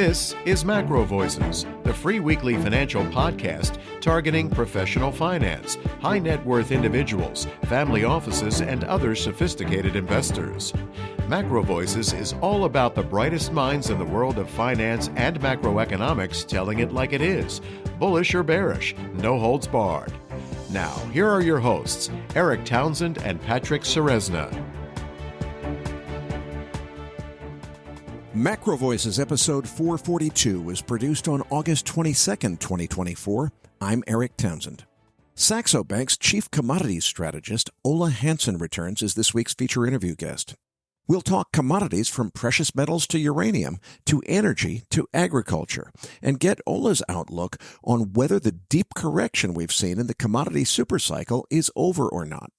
This is MacroVoices, the free weekly financial podcast targeting professional finance, high net worth individuals, family offices, and other sophisticated investors. MacroVoices is all about the brightest minds in the world of finance and macroeconomics telling it like it is, bullish or bearish, no holds barred. Now, here are your hosts, Eric Townsend and Patrick Ceresna. MacroVoices episode 442 was produced on August 22nd, 2024. I'm Eric Townsend. Saxo Bank's chief commodities strategist, Ole Hansen, returns as this week's feature interview guest. We'll talk commodities from precious metals to uranium, to energy, to agriculture, and get Ole's outlook on whether the deep correction we've seen in the commodity supercycle is over or not.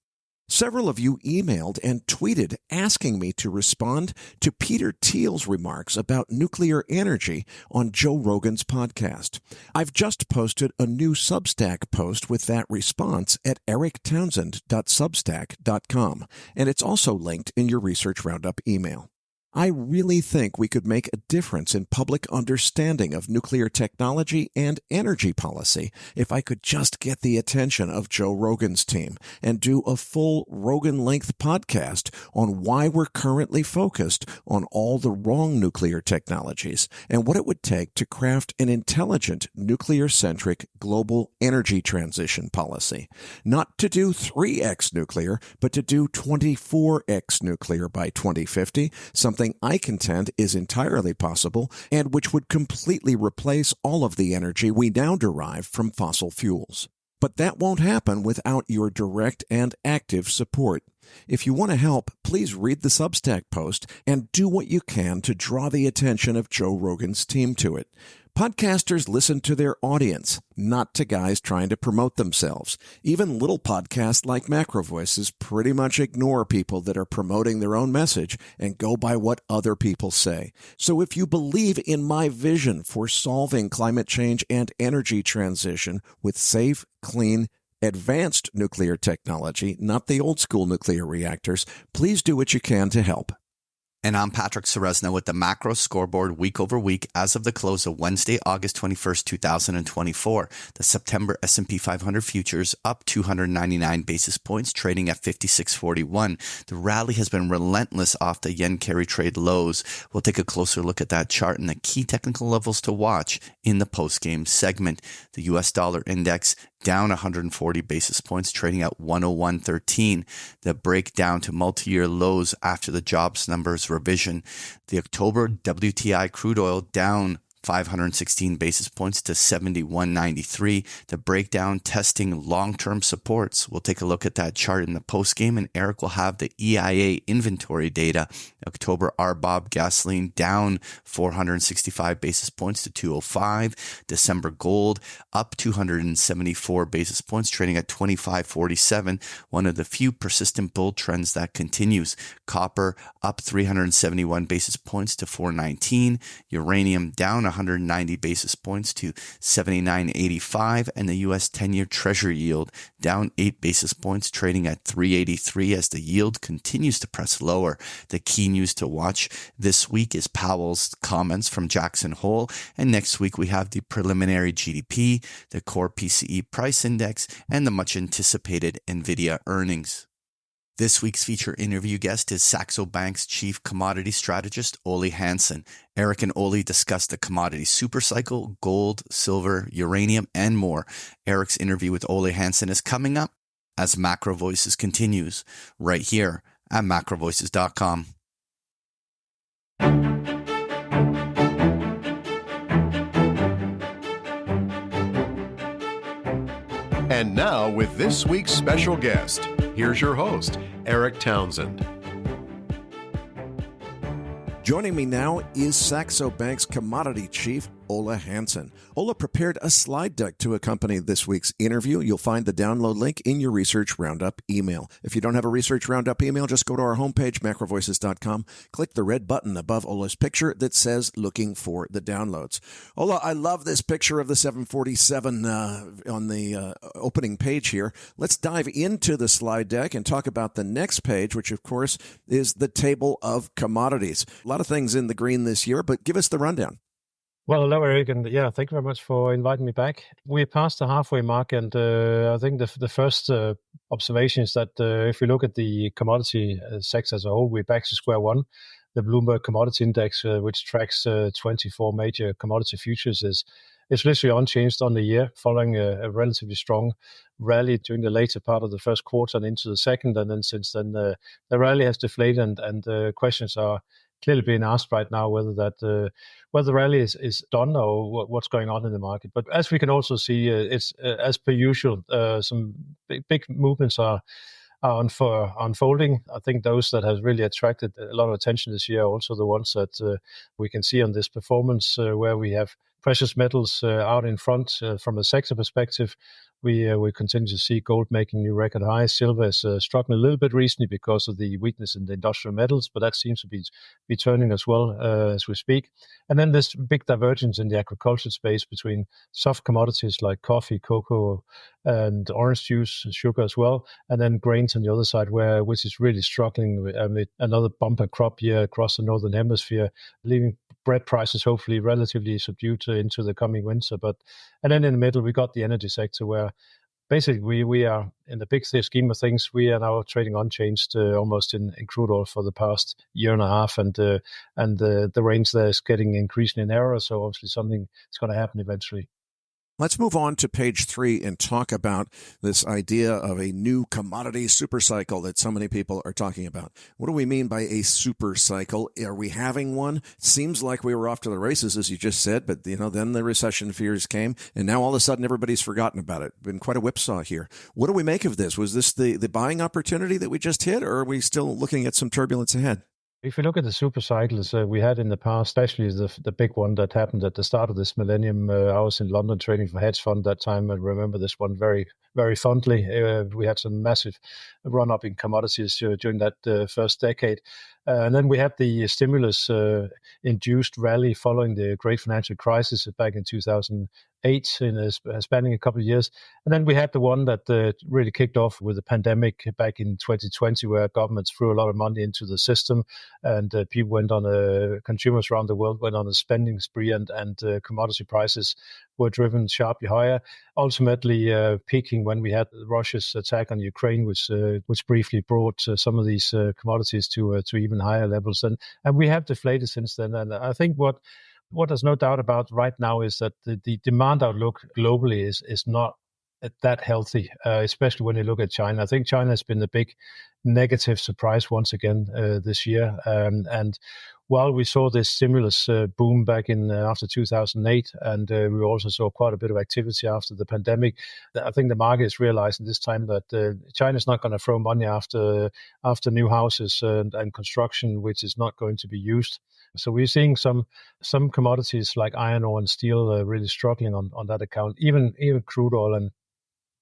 Several of you emailed and tweeted asking me to respond to Peter Thiel's remarks about nuclear energy on Joe Rogan's podcast. I've just posted a new Substack post with that response at erictownsend.substack.com, and it's also linked in your Research Roundup email. I really think we could make a difference in public understanding of nuclear technology and energy policy if I could just get the attention of Joe Rogan's team and do a full Rogan-length podcast on why we're currently focused on all the wrong nuclear technologies and what it would take to craft an intelligent nuclear-centric global energy transition policy. Not to do 3x nuclear, but to do 24x nuclear by 2050, something I contend is entirely possible and which would completely replace all of the energy we now derive from fossil fuels. But that won't happen without your direct and active support. If you want to help, please read the Substack post and do what you can to draw the attention of Joe Rogan's team to it. Podcasters listen to their audience, not to guys trying to promote themselves. Even little podcasts like MacroVoices pretty much ignore people that are promoting their own message and go by what other people say. So if you believe in my vision for solving climate change and energy transition with safe, clean, advanced nuclear technology, not the old school nuclear reactors, please do what you can to help. And I'm Patrick Ceresna with the Macro Scoreboard week over week as of the close of Wednesday, August 21st, 2024. The September S&P 500 futures up 299 basis points, trading at 56.41. The rally has been relentless off the yen carry trade lows. We'll take a closer look at that chart and the key technical levels to watch in the postgame segment. The US dollar index down 140 basis points, trading at 101.13. The breakdown to multi-year lows after the jobs numbers revision. The October WTI crude oil down 516 basis points to 71.93. The breakdown testing long-term supports. We'll take a look at that chart in the postgame, and Eric will have the EIA inventory data. October RBOB gasoline down 465 basis points to 205. December gold up 274 basis points, trading at 25.47. One of the few persistent bull trends that continues. Copper up 371 basis points to 419. Uranium down 190 basis points to 79.85, and the U.S. 10-year Treasury yield down 8 basis points, trading at 3.83 as the yield continues to press lower. The key news to watch this week is Powell's comments from Jackson Hole, and next week we have the preliminary GDP, the core PCE price index, and the much-anticipated NVIDIA earnings. This week's feature interview guest is Saxo Bank's chief commodity strategist, Ole Hansen. Eric and Ole discuss the commodity supercycle, gold, silver, uranium, and more. Eric's interview with Ole Hansen is coming up as MacroVoices continues right here at MacroVoices.com. And now with this week's special guest, here's your host, Eric Townsend. Joining me now is Saxo Bank's commodity chief, Ole Hansen. Ole prepared a slide deck to accompany this week's interview. You'll find the download link in your Research Roundup email. If you don't have a Research Roundup email, just go to our homepage, macrovoices.com, click the red button above Ole's picture that says looking for the downloads. Ole, I love this picture of the 747 on the opening page here. Let's dive into the slide deck and talk about the next page, which of course is the table of commodities. A lot of things in the green this year, but give us the rundown. Well, hello, Eric, and thank you very much for inviting me back. We're past the halfway mark, and I think the first observation is that if we look at the commodity sector as a whole, we're back to square one. The Bloomberg Commodity Index, which tracks 24 major commodity futures, is literally unchanged on the year, following a relatively strong rally during the later part of the first quarter and into the second. And then since then, the rally has deflated, and questions are clearly being asked right now whether the rally is done or what's going on in the market. But as we can also see, it's as per usual, some big movements are unfolding. I think those that have really attracted a lot of attention this year are also the ones that we can see on this performance, where we have precious metals out in front from a sector perspective. We continue to see gold making new record highs. Silver is struggling a little bit recently because of the weakness in the industrial metals, but that seems to be turning as well as we speak. And then there's big divergence in the agriculture space between soft commodities like coffee, cocoa, and orange juice, sugar as well, and then grains on the other side, which is really struggling with another bumper crop year across the northern hemisphere, leaving bread prices hopefully relatively subdued into the coming winter. And then in the middle, we got the energy sector, where basically we are, in the big scheme of things, we are now trading unchanged almost in crude oil for the past year and a half, and the range there is getting increasingly narrower. So obviously something is going to happen eventually. Let's move on to page 3 and talk about this idea of a new commodity supercycle that so many people are talking about. What do we mean by a supercycle? Are we having one? It seems like we were off to the races, as you just said, but then the recession fears came, and now all of a sudden everybody's forgotten about it. Been quite a whipsaw here. What do we make of this? Was this the buying opportunity that we just hit, or are we still looking at some turbulence ahead? If you look at the super cycles we had in the past, especially the big one that happened at the start of this millennium, I was in London trading for hedge fund that time. I remember this one very, very fondly. We had some massive run-up in commodities during that first decade. And then we had the stimulus-induced rally following the great financial crisis back in 2008, spanning a couple of years. And then we had the one that really kicked off with the pandemic back in 2020, where governments threw a lot of money into the system, and consumers around the world went on a spending spree, and commodity prices were driven sharply higher, ultimately peaking when we had Russia's attack on Ukraine, which briefly brought some of these commodities to even higher levels. And we have deflated since then. And I think what there's no doubt about right now is that the demand outlook globally is not that healthy, especially when you look at China. I think China has been the big negative surprise once again this year. And while we saw this stimulus boom back in after 2008, and we also saw quite a bit of activity after the pandemic, I think the market is realizing this time that China is not going to throw money after new houses and construction, which is not going to be used. So we're seeing some commodities like iron ore and steel really struggling on that account, even crude oil.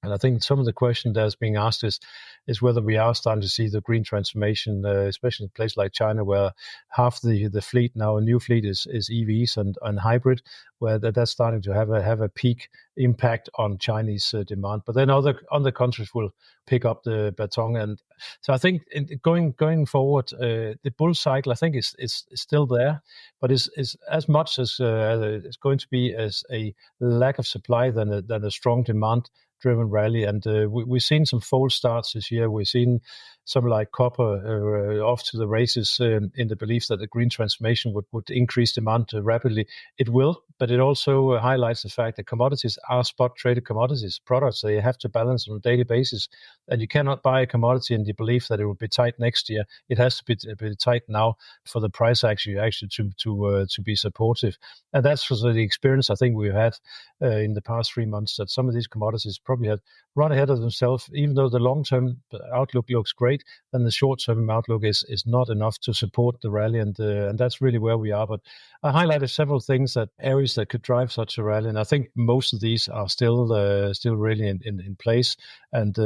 And I think some of the question that's being asked is whether we are starting to see the green transformation, especially in a place like China, where half the fleet now, a new fleet, is EVs and hybrid, where that's starting to have a peak impact on Chinese demand. But then other countries will pick up the baton. And so I think going forward, the bull cycle, I think, is still there, but is as much as it's going to be as a lack of supply than a strong demand-driven rally. And we've seen some false starts this year. We've seen some like copper off to the races in the belief that the green transformation would increase demand rapidly. It will, but it also highlights the fact that commodities are spot-traded commodities, products that you have to balance on a daily basis. And you cannot buy a commodity in the belief that it will be tight next year. It has to be tight now for the price actually to be supportive. And that's the experience I think we've had in the past 3 months, that some of these commodities probably have run ahead of themselves. Even though the long-term outlook looks great, then the short-term outlook is not enough to support the rally, and that's really where we are. But I highlighted several things, areas that could drive such a rally, and I think most of these are still really in place. And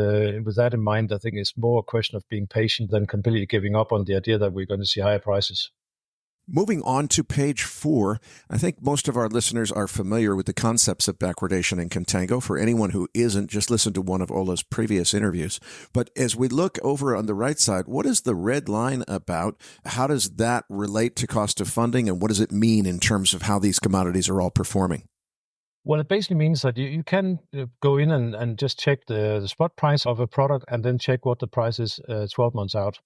with that in mind, I think it's more a question of being patient than completely giving up on the idea that we're going to see higher prices. Moving on to page 4, I think most of our listeners are familiar with the concepts of backwardation and contango. For anyone who isn't, just listen to one of Ole's previous interviews. But as we look over on the right side, what is the red line about? How does that relate to cost of funding, and what does it mean in terms of how these commodities are all performing? Well, it basically means that you can go in and just check the spot price of a product and then check what the price is 12 months out.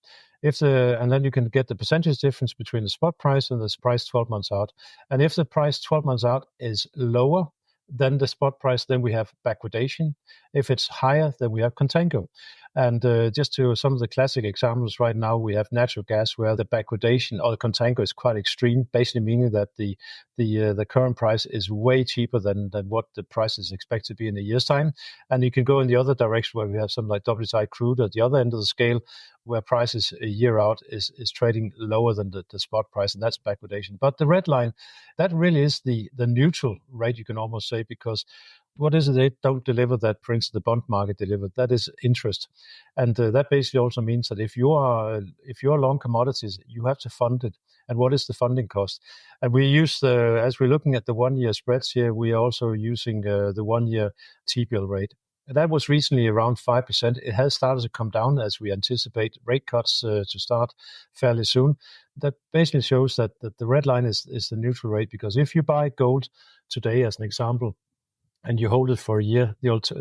And then you can get the percentage difference between the spot price and the price 12 months out. And if the price 12 months out is lower than the spot price, then we have backwardation. If it's higher, then we have contango. And just to some of the classic examples right now, we have natural gas where the backwardation or the contango is quite extreme, basically meaning that the current price is way cheaper than what the price is expected to be in a year's time. And you can go in the other direction where we have something like WTI crude at the other end of the scale, where prices a year out is trading lower than the spot price, and that's backwardation. But the red line, that really is the neutral rate, you can almost say, because what is it they don't deliver that, for instance, the bond market delivered? That is interest. And that basically also means that if you are long commodities, you have to fund it. And what is the funding cost? And we use, as we're looking at the 1-year spreads here, we are also using the 1-year T-bill rate. That was recently around 5%. It has started to come down as we anticipate rate cuts to start fairly soon. That basically shows that the red line is the neutral rate, because if you buy gold today, as an example, and you hold it for a year,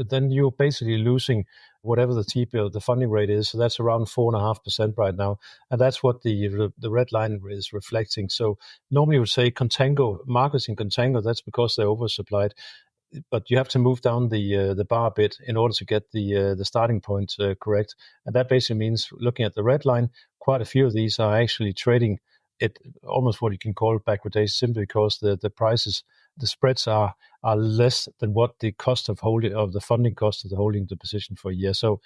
then you're basically losing whatever the T-bill, the funding rate is. So that's around 4.5% right now. And that's what the red line is reflecting. So normally you would say contango, markets in contango, that's because they're oversupplied. But you have to move down the bar a bit in order to get the starting point correct. And that basically means, looking at the red line, quite a few of these are actually trading at almost what you can call backwardation, simply because the prices, the spreads are less than what the cost of the funding cost of the holding the position for a year. So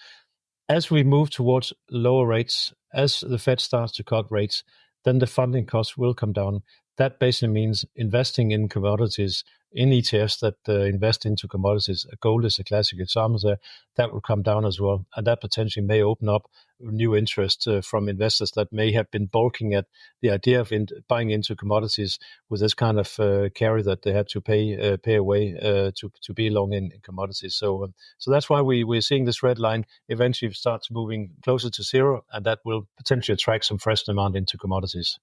as we move towards lower rates, as the Fed starts to cut rates, then the funding costs will come down. That basically means investing in commodities, in ETFs that invest into commodities. Gold is a classic example there. That will come down as well. And that potentially may open up new interest from investors that may have been balking at the idea of buying into commodities with this kind of carry that they had to pay away to be long in commodities. So that's why we're seeing this red line eventually starts moving closer to zero, and that will potentially attract some fresh demand into commodities.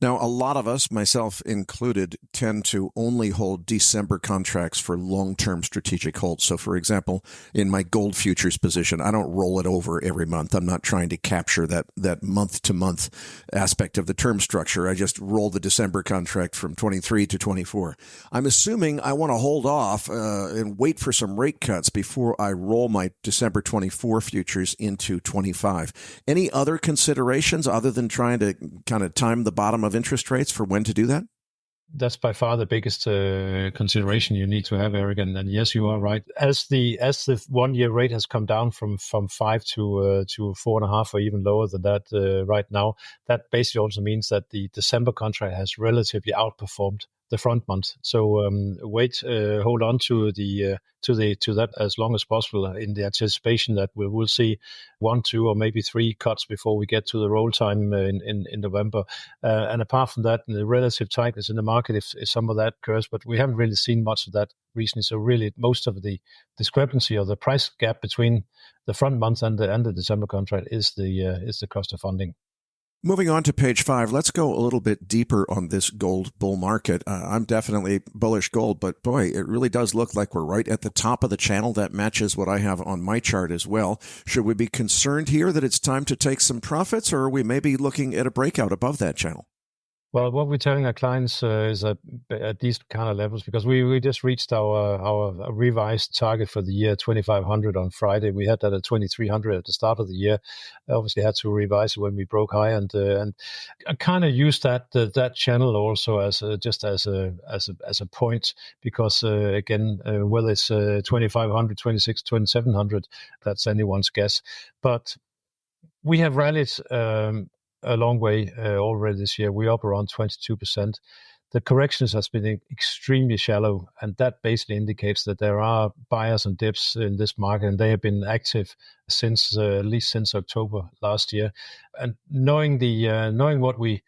Now, a lot of us, myself included, tend to only hold December contracts for long-term strategic holds. So, for example, in my gold futures position, I don't roll it over every month. I'm not trying to capture that month-to-month aspect of the term structure. I just roll the December contract from 23 to 24. I'm assuming I want to hold off and wait for some rate cuts before I roll my December 24 futures into 25. Any other considerations other than trying to kind of time the bottom of interest rates for when to do that? That's by far the biggest consideration you need to have, Eric. And yes, you are right. As the 1-year rate has come down from 5 to 4.5, or even lower than that right now, that basically also means that the December contract has relatively outperformed the front month. So hold on to that as long as possible, in the anticipation that we'll see 1, 2, or maybe 3 cuts before we get to the roll time in November. And apart from that, the relative tightness in the market, if some of that occurs, but we haven't really seen much of that recently. So really, most of the discrepancy or the price gap between the front month and the December contract is the cost of funding. Moving on to page 5, let's go a little bit deeper on this gold bull market. I'm definitely bullish gold, but boy, it really does look like we're right at the top of the channel. That matches what I have on my chart as well. Should we be concerned here that it's time to take some profits, or are we maybe looking at a breakout above that channel? Well, what we're telling our clients is at these kind of levels, because we just reached our revised target for the year, 2,500 on Friday. We had that at 2,300 at the start of the year. I obviously had to revise it when we broke high, and I kind of used that channel also as a point, because again, whether it's 2,500, 26, 2,700, that's anyone's guess. But we have rallied a long way already this year. We're up around 22%. The corrections has been extremely shallow, and that basically indicates that there are buyers and dips in this market, and they have been active since at least since October last year. And knowing what we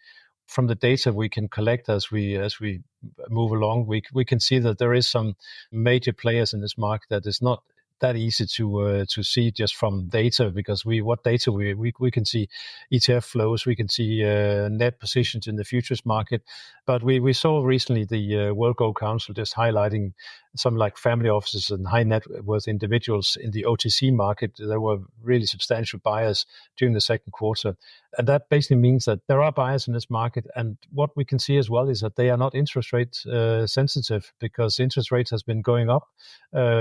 from the data we can collect as we move along, we can see that there is some major players in this market that is not that easy to see just from data, because we can see ETF flows, we can see net positions in the futures market, but we saw recently the World Gold Council just highlighting some like family offices and high net worth individuals in the OTC market. There were really substantial buyers during the second quarter, and that basically means that there are buyers in this market. And what we can see as well is that they are not interest rate sensitive, because interest rates has been going up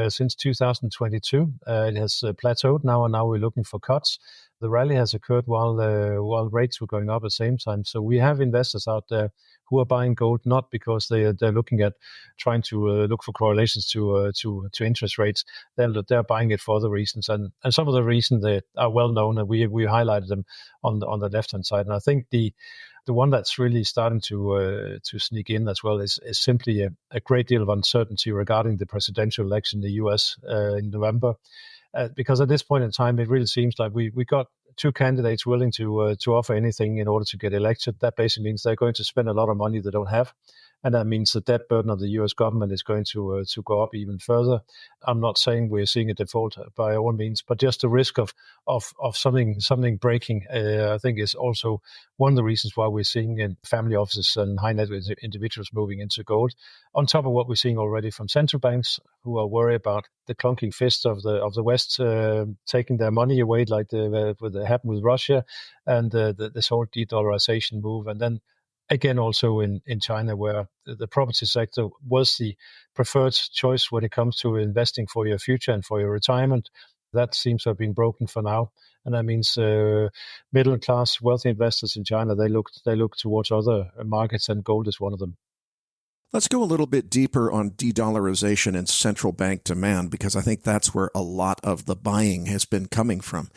since 2022. It has plateaued now, and now we're looking for cuts. The rally has occurred while rates were going up at the same time. So we have investors out there who are buying gold not because they're looking at trying to look for correlations to interest rates. They're buying it for other reasons, and some of the reasons that are well known, and we highlighted them on the left hand side. And I think the one that's really starting to sneak in as well is simply a great deal of uncertainty regarding the presidential election in the US in November. Because at this point in time, it really seems like we got two candidates willing to offer anything in order to get elected. That basically means they're going to spend a lot of money they don't have. And that means the debt burden of the US government is going to go up even further. I'm not saying we're seeing a default by all means, but just the risk of something breaking, I think, is also one of the reasons why we're seeing family offices and high net worth individuals moving into gold. On top of what we're seeing already from central banks, who are worried about the clunking fist of the West taking their money away, like what happened with Russia, and this whole de-dollarization move, and then again, also in China, where the property sector was the preferred choice when it comes to investing for your future and for your retirement. That seems to have been broken for now. And that means middle class, wealthy investors in China, they look towards other markets, and gold is one of them. Let's go a little bit deeper on de-dollarization and central bank demand, because I think that's where a lot of the buying has been coming from.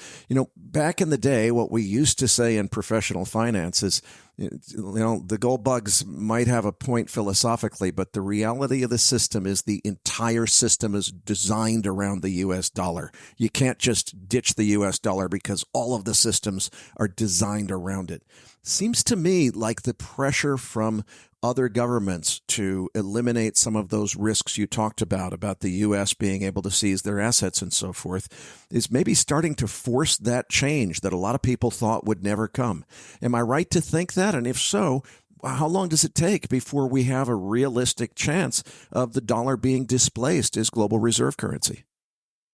Back in the day, what we used to say in professional finance is, the gold bugs might have a point philosophically, but the reality of the system is the entire system is designed around the U.S. dollar. You can't just ditch the U.S. dollar because all of the systems are designed around it. Seems to me like the pressure from other governments to eliminate some of those risks you talked about the U.S. being able to seize their assets and so forth, is maybe starting to force that change that a lot of people thought would never come. Am I right to think that? And if so, how long does it take before we have a realistic chance of the dollar being displaced as global reserve currency?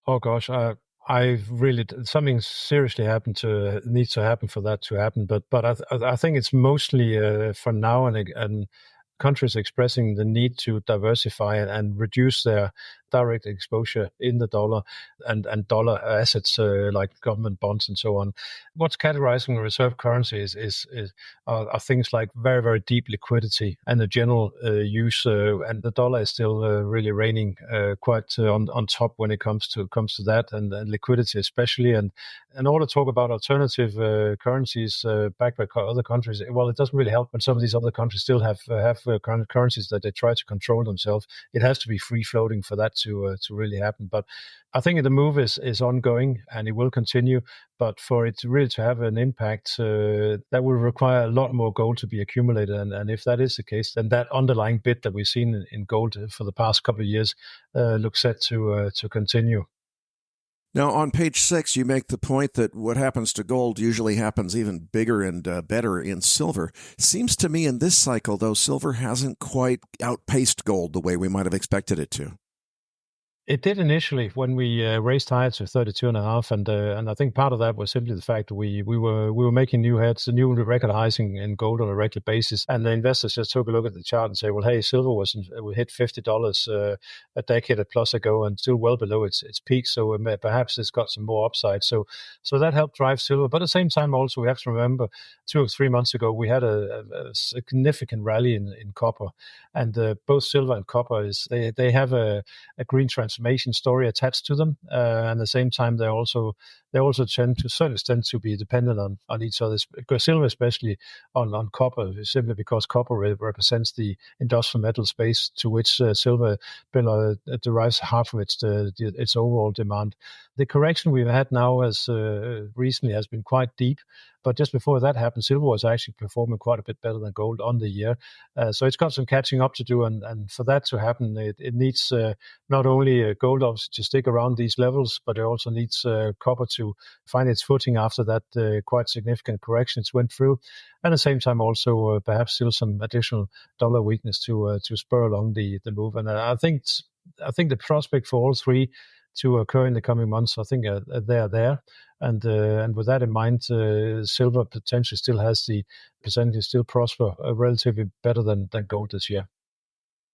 Oh, gosh. I really, something seriously needs to happen for that to happen. But I think it's mostly for now, and countries expressing the need to diversify and reduce their direct exposure in the dollar and dollar assets like government bonds and so on. What's categorizing the reserve currency are things like very, very deep liquidity and the general use, and the dollar is still really reigning quite on top when it comes to that, and liquidity especially. And in order to talk about alternative currencies backed by other countries, well, it doesn't really help when some of these other countries still have currencies that they try to control themselves. It has to be free floating for that to really happen. But I think the move is ongoing, and it will continue. But for it really to have an impact, that will require a lot more gold to be accumulated. And if that is the case, then that underlying bid that we've seen in gold for the past couple of years looks set to continue. Now, on page 6, you make the point that what happens to gold usually happens even bigger and better in silver. Seems to me in this cycle, though, silver hasn't quite outpaced gold the way we might have expected it to. It did initially when we raised higher to 32.5, and I think part of that was simply the fact that we were making new record highs in gold on a regular basis, and the investors just took a look at the chart and say, well, hey, silver we hit $50 a decade plus ago and still well below its peak, so perhaps it's got some more upside. So that helped drive silver. But at the same time, also we have to remember 2 or 3 months ago we had a significant rally in copper, and both silver and copper they have a green transformation story attached to them, and at the same time they're they also tend to a certain extent to be dependent on each other. Silver especially on copper, simply because copper represents the industrial metal space to which silver derives half of its overall demand. The correction we've had now recently has been quite deep, but just before that happened, silver was actually performing quite a bit better than gold on the year. So it's got some catching up to do, and for that to happen, it needs not only gold obviously to stick around these levels, but it also needs copper to find its footing after that quite significant correction it went through. And at the same time, also perhaps still some additional dollar weakness to spur along the move. And I think the prospect for all three to occur in the coming months, I think they are there. And with that in mind, silver potentially still has the percentage still prosper relatively better than gold this year.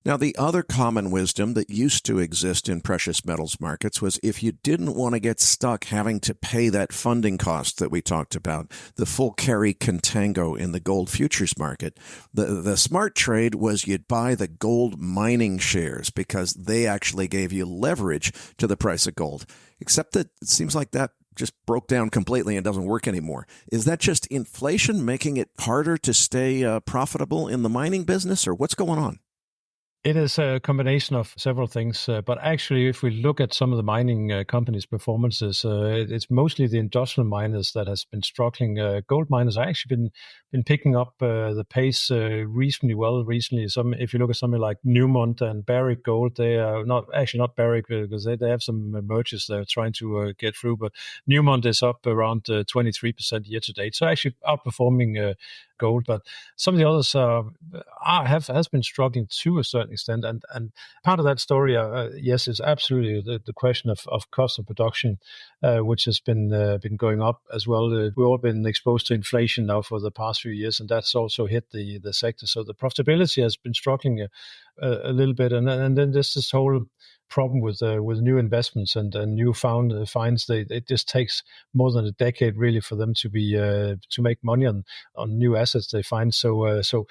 Now, the other common wisdom that used to exist in precious metals markets was if you didn't want to get stuck having to pay that funding cost that we talked about, the full carry contango in the gold futures market, the smart trade was you'd buy the gold mining shares because they actually gave you leverage to the price of gold. Except that it seems like that just broke down completely and doesn't work anymore. Is that just inflation making it harder to stay profitable in the mining business, or what's going on? It is a combination of several things, but actually, if we look at some of the mining companies' performances, it's mostly the industrial miners that has been struggling. Gold miners have actually been picking up the pace reasonably well recently. If you look at something like Newmont and Barrick Gold, they are not Barrick because they have some mergers they're trying to get through, but Newmont is up around 23% year to date, so actually outperforming gold. But some of the others has been struggling to a certain extent, and part of that story, yes, is absolutely the question of cost of production, which has been going up as well. We've all been exposed to inflation now for the past few years, and that's also hit the sector. So the profitability has been struggling a little bit, and then there's this whole problem with new investments and new finds. It just takes more than a decade really for them to make money on new assets they find. So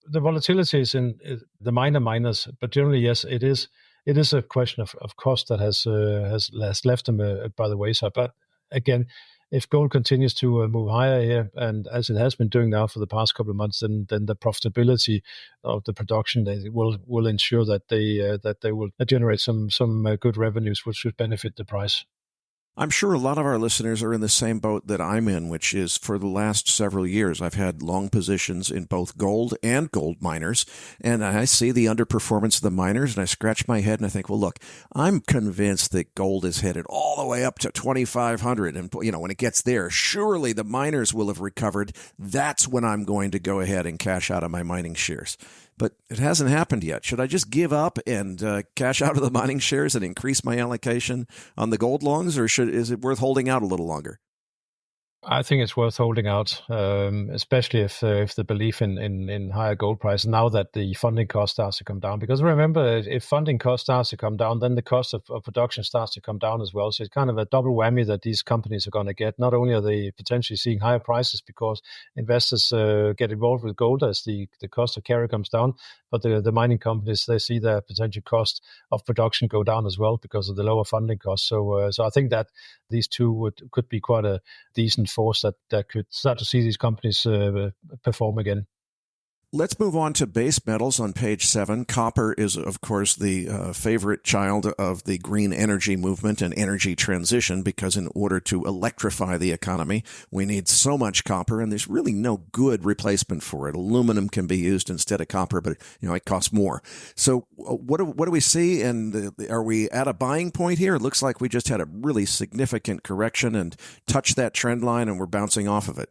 the volatility is in the miners, but generally, yes, it is a question of cost that has left them by the wayside. But again, if gold continues to move higher here, and as it has been doing now for the past couple of months, then the profitability of the production will ensure that they will generate some good revenues, which should benefit the price. I'm sure a lot of our listeners are in the same boat that I'm in, which is for the last several years, I've had long positions in both gold and gold miners, and I see the underperformance of the miners, and I scratch my head and I think, well, look, I'm convinced that gold is headed all the way up to 2,500, and when it gets there, surely the miners will have recovered. That's when I'm going to go ahead and cash out of my mining shares. But it hasn't happened yet. Should I just give up and cash out of the mining shares and increase my allocation on the gold longs, or is it worth holding out a little longer? I think it's worth holding out, especially if the belief in higher gold price now that the funding cost starts to come down. Because remember, if funding cost starts to come down, then the cost of production starts to come down as well. So it's kind of a double whammy that these companies are going to get. Not only are they potentially seeing higher prices because investors get involved with gold as the cost of carry comes down, but the mining companies, they see their potential cost of production go down as well because of the lower funding costs. So I think that these two could be quite a decent force that could start to see these companies perform again. Let's move on to base metals on page 7. Copper is, of course, the favorite child of the green energy movement and energy transition, because in order to electrify the economy, we need so much copper, and there's really no good replacement for it. Aluminum can be used instead of copper, but it costs more. So what do we see, and are we at a buying point here? It looks like we just had a really significant correction and touched that trend line, and we're bouncing off of it.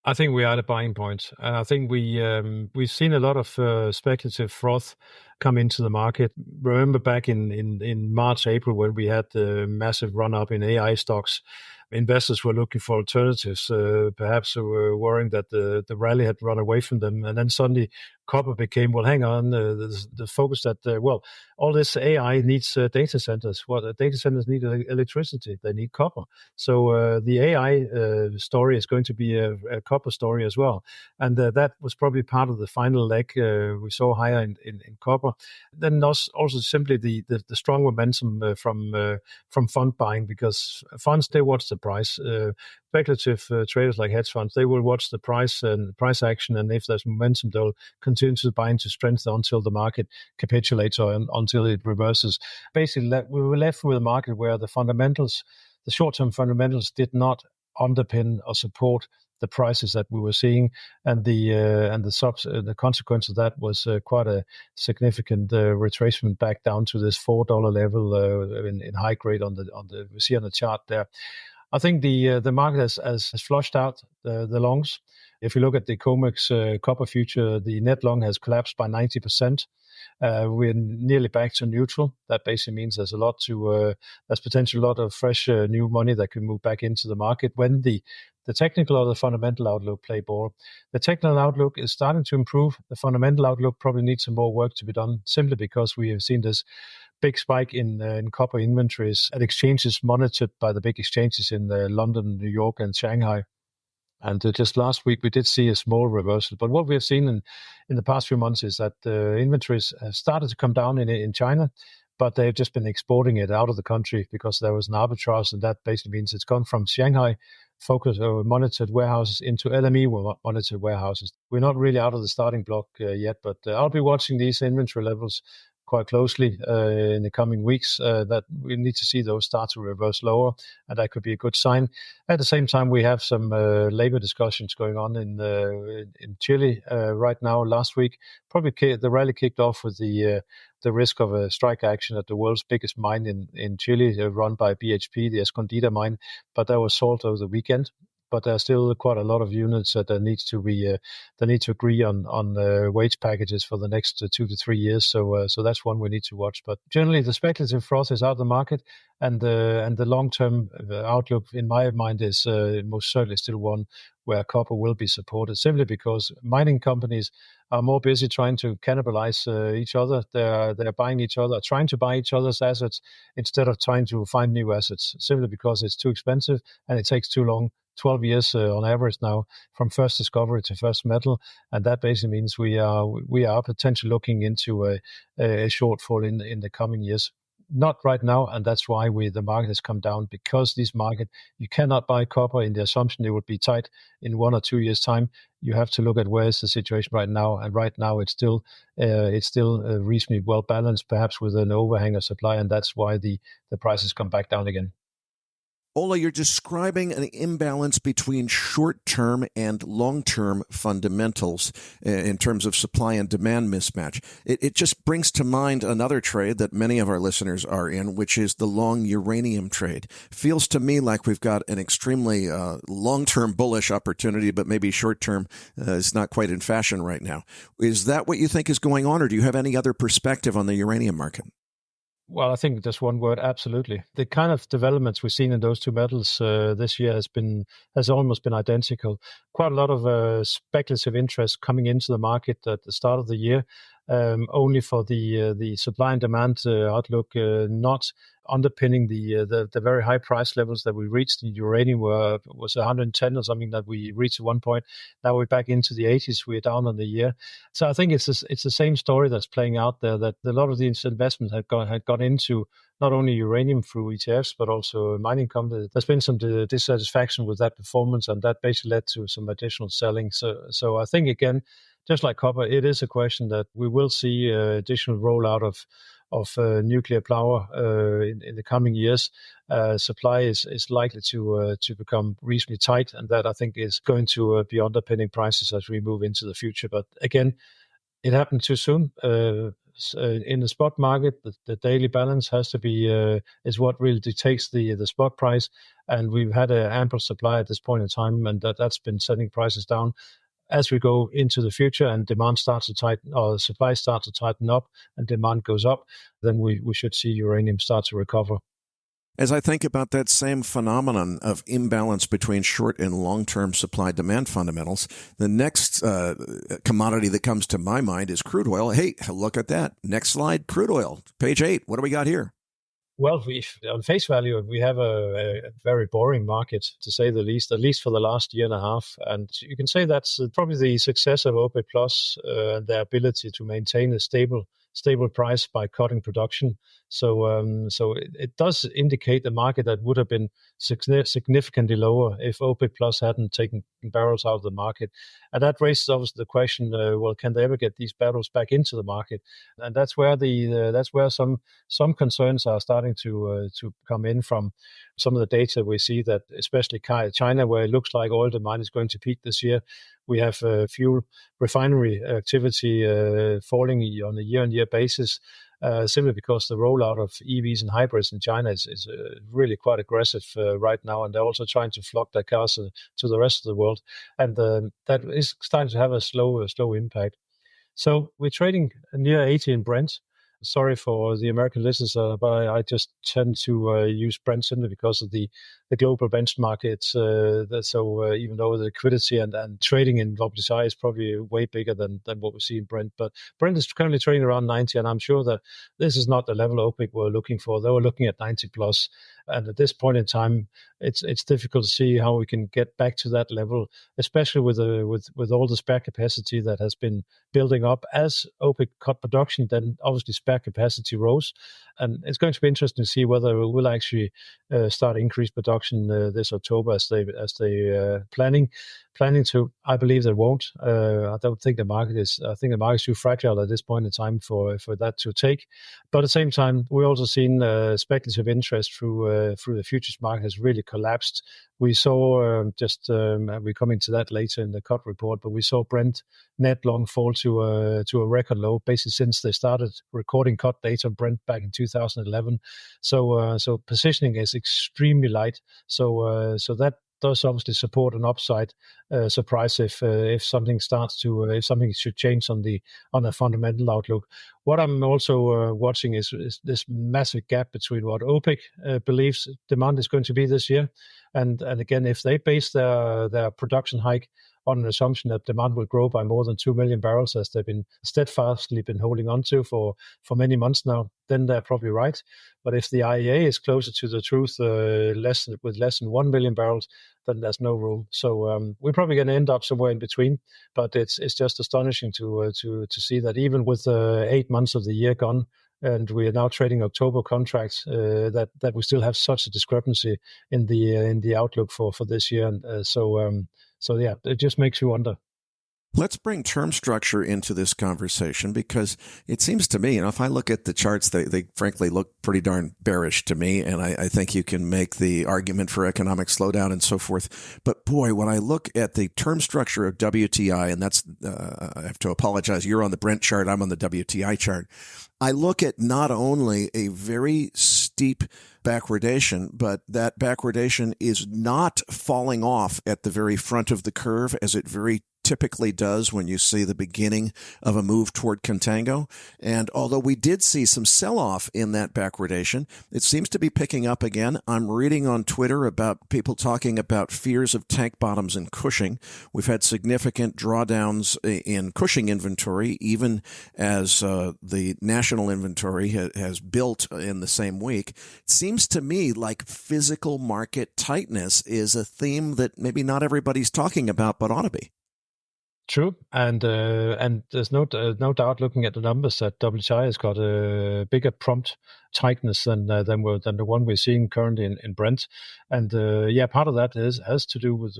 I think we are at a buying point. And I think we've seen a lot of speculative froth come into the market. Remember back in March, April, when we had the massive run-up in AI stocks, investors were looking for alternatives, perhaps were worrying that the rally had run away from them. And then suddenly copper became, well, hang on, the focus that, all this AI needs data centers. Well, data centers need electricity. They need copper. So the AI story is going to be a copper story as well. And that was probably part of the final leg we saw higher in copper. Then also simply the strong momentum from fund buying, because funds, they watch the price. Speculative traders like hedge funds, they will watch the price and price action, and if there's momentum, they'll continue to buy into strength until the market capitulates or until it reverses. Basically, we were left with a market where the fundamentals, the short-term fundamentals, did not underpin or support the prices that we were seeing, and the consequence of that was quite a significant retracement back down to this $4 level in high grade on the we see on the chart there. I think the market has flushed out the longs. If you look at the COMEX copper future, the net long has collapsed by 90%. We're nearly back to neutral. That basically means there's potentially a lot of fresh new money that can move back into the market when the technical or the fundamental outlook play ball. The technical outlook is starting to improve. The fundamental outlook probably needs some more work to be done, simply because we have seen this big spike in copper inventories at exchanges monitored by the big exchanges in London, New York, and Shanghai. And just last week, we did see a small reversal. But what we have seen in the past few months is that inventories have started to come down in China, but they've just been exporting it out of the country because there was an arbitrage, and that basically means it's gone from Shanghai focused or monitored warehouses into LME monitored warehouses. We're not really out of the starting block yet, but I'll be watching these inventory levels quite closely in the coming weeks. That we need to see those start to reverse lower, and that could be a good sign. At the same time, we have some labor discussions going on in Chile right now. Last week, probably the rally kicked off with the risk of a strike action at the world's biggest mine in Chile, run by BHP, the Escondida mine, but that was solved over the weekend. But there are still quite a lot of units that need to agree on wage packages for the next 2 to 3 years. So that's one we need to watch. But generally, the speculative froth is out of the market, and the long-term outlook, in my mind, is most certainly still one where copper will be supported, simply because mining companies are more busy trying to cannibalize each other. They're buying each other, trying to buy each other's assets instead of trying to find new assets, simply because it's too expensive and it takes too long. 12 years on average now from first discovery to first metal, and that basically means we are potentially looking into a shortfall in the coming years. Not right now, and that's why the market has come down, because this market, you cannot buy copper in the assumption it would be tight in 1 or 2 years' time. You have to look at where is the situation right now, and right now it's still reasonably well balanced, perhaps with an overhang of supply, and that's why the prices come back down again. Ole, you're describing an imbalance between short-term and long-term fundamentals in terms of supply and demand mismatch. It just brings to mind another trade that many of our listeners are in, which is the long uranium trade. Feels to me like we've got an extremely long-term bullish opportunity, but maybe short-term is not quite in fashion right now. Is that what you think is going on, or do you have any other perspective on the uranium market? Well, I think just one word, absolutely. The kind of developments we've seen in those two metals this year has almost been identical. Quite a lot of speculative interest coming into the market at the start of the year, only for the supply and demand outlook not underpinning the very high price levels that we reached in uranium. Was 110 or something that we reached at one point. Now we're back into the 80s. We're down on the year. So I think it's the same story that's playing out there, that a lot of these investments had gone into not only uranium through ETFs, but also mining companies. There's been some dissatisfaction with that performance, and that basically led to some additional selling. So I think, again, just like copper, it is a question that we will see additional rollout of nuclear power in the coming years. Supply is likely to become reasonably tight, and that, I think, is going to be underpinning prices as we move into the future. But again, it happened too soon. In the spot market, the daily balance has to be is what really dictates the spot price, and we've had an ample supply at this point in time, and that's been sending prices down. As we go into the future and demand starts to tighten, or supply starts to tighten up and demand goes up, then we should see uranium start to recover. As I think about that same phenomenon of imbalance between short and long-term supply-demand fundamentals, the next commodity that comes to my mind is crude oil. Hey, look at that. Next slide, crude oil, page 8. What do we got here? Well, on face value, we have a very boring market, to say the least, at least for the last year and a half. And you can say that's probably the success of OPEC Plus and their ability to maintain a stable price by cutting production. So it does indicate a market that would have been significantly lower if OPEC Plus hadn't taken barrels out of the market. And that raises obviously the question: well, can they ever get these barrels back into the market? And that's where some concerns are starting to come in from some of the data we see, that especially China, where it looks like oil demand is going to peak this year. We have fuel refinery activity falling on a year-on-year basis, simply because the rollout of EVs and hybrids in China is really quite aggressive right now, and they're also trying to flock their cars to the rest of the world, and that is starting to have a slow impact. So we're trading near 80 in Brent. Sorry for the American listeners, but I just tend to use Brent simply because of the global benchmark. So even though the liquidity and trading in WTI is probably way bigger than what we see in Brent, but Brent is currently trading around 90, and I'm sure that this is not the level OPEC were looking for. They were looking at 90 plus, and at this point in time, it's difficult to see how we can get back to that level, especially with all the spare capacity that has been building up as OPEC cut production. Then obviously spare capacity rose, and it's going to be interesting to see whether it will actually start increased production this October as they planning to. I believe they won't. I don't think the market is. I think the market is too fragile at this point in time for that to take. But at the same time, we're also seeing speculative interest through the futures market has really collapsed. We saw we're coming to that later in the cut report, but we saw Brent net long fall to a record low, basically since they started recording cut data on Brent back in 2011. So positioning is extremely light. So that does obviously support an upside surprise if something should change on the fundamental outlook. What I'm also watching is this massive gap between what OPEC believes demand is going to be this year, and again, if they base their production hike on an assumption that demand will grow by more than 2 million barrels, as they've been steadfastly holding on to for many months now, then they're probably right. But if the IEA is closer to the truth, with less than 1 million barrels, then there's no room. So we're probably going to end up somewhere in between. But it's just astonishing to see that even with 8 months of the year gone, and we are now trading October contracts, that we still have such a discrepancy in the outlook for this year. And so yeah, it just makes you wonder. Let's bring term structure into this conversation, because it seems to me, if I look at the charts, they frankly look pretty darn bearish to me, and I think you can make the argument for economic slowdown and so forth. But boy, when I look at the term structure of WTI, and that's, I have to apologize, you're on the Brent chart, I'm on the WTI chart. I look at not only a very steep backwardation, but that backwardation is not falling off at the very front of the curve as it very typically does when you see the beginning of a move toward contango. And although we did see some sell-off in that backwardation, it seems to be picking up again. I'm reading on Twitter about people talking about fears of tank bottoms in Cushing. We've had significant drawdowns in Cushing inventory, even as the national inventory has built in the same week. It seems to me like physical market tightness is a theme that maybe not everybody's talking about, but ought to be. True, and there's no doubt, looking at the numbers, that WTI has got a bigger prompt tightness than the one we're seeing currently in Brent, and part of that has to do with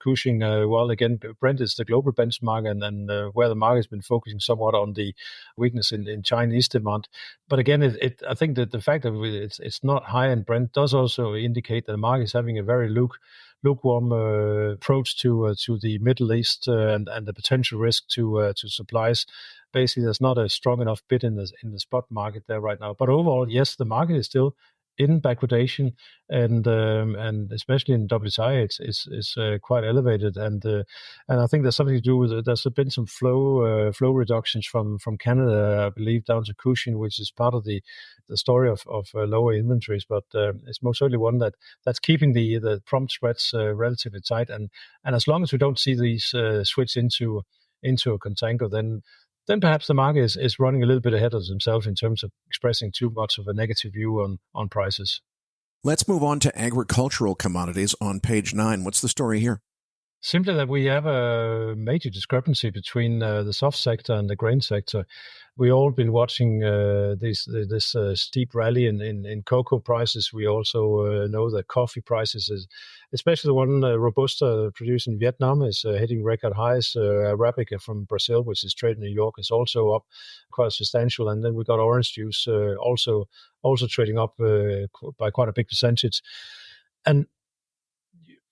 Cushing. Well, again, Brent is the global benchmark, and where the market has been focusing somewhat on the weakness in Chinese demand. But again, I think that the fact that it's not high in Brent does also indicate that the market is having a very lukewarm approach to the Middle East and the potential risk to supplies. Basically, there's not a strong enough bid in the spot market there right now. But overall, yes, the market is still in backwardation, and especially in WTI, it's quite elevated, and I think there's something to do with it. There's been some flow reductions from Canada, I believe, down to Cushing, which is part of the story of lower inventories, but it's most certainly one that's keeping the prompt spreads relatively tight, and as long as we don't see these switch into a contango, then perhaps the market is running a little bit ahead of themselves in terms of expressing too much of a negative view on prices. Let's move on to agricultural commodities on page 9. What's the story here? Simply that we have a major discrepancy between the soft sector and the grain sector. We've all been watching this steep rally in cocoa prices. We also know that coffee prices, especially the one Robusta produced in Vietnam, is hitting record highs. Arabica from Brazil, which is traded in New York, is also up quite substantial. And then we got orange juice also trading up by quite a big percentage. And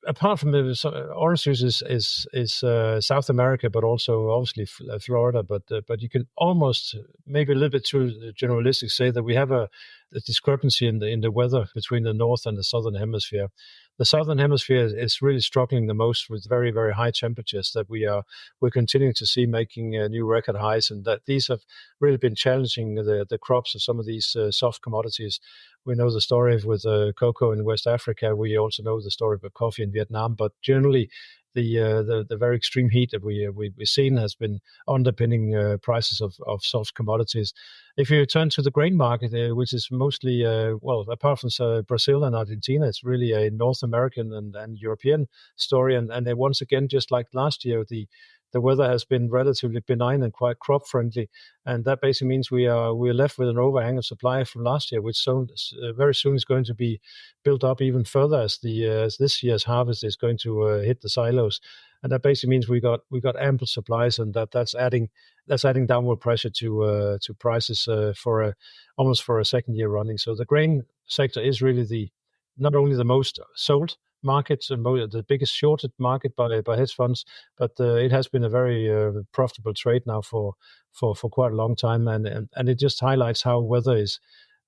apart from the orange juice is South America, but also obviously Florida. But you can almost, maybe a little bit too generalistic, say that we have a discrepancy in the weather between the north and the southern hemisphere. The southern hemisphere is really struggling the most with very, very high temperatures that we're continuing to see making new record highs, and that these have really been challenging the crops of some of these soft commodities. We know the story with cocoa in West Africa. We also know the story about coffee in Vietnam. But generally, the very extreme heat that we've seen has been underpinning prices of soft commodities. If you turn to the grain market, which is mostly, apart from Brazil and Argentina, it's really a North American and European story. And once again, just like last year, the weather has been relatively benign and quite crop friendly, and that basically means we're left with an overhang of supply from last year, which very soon is going to be built up even further as this year's harvest is going to hit the silos, and that basically means we got ample supplies, and that's adding downward pressure to prices almost for a second year running. So the grain sector is really not only the most sold markets and the biggest shorted market by hedge funds, but it has been a very profitable trade now for quite a long time, and it just highlights how weather is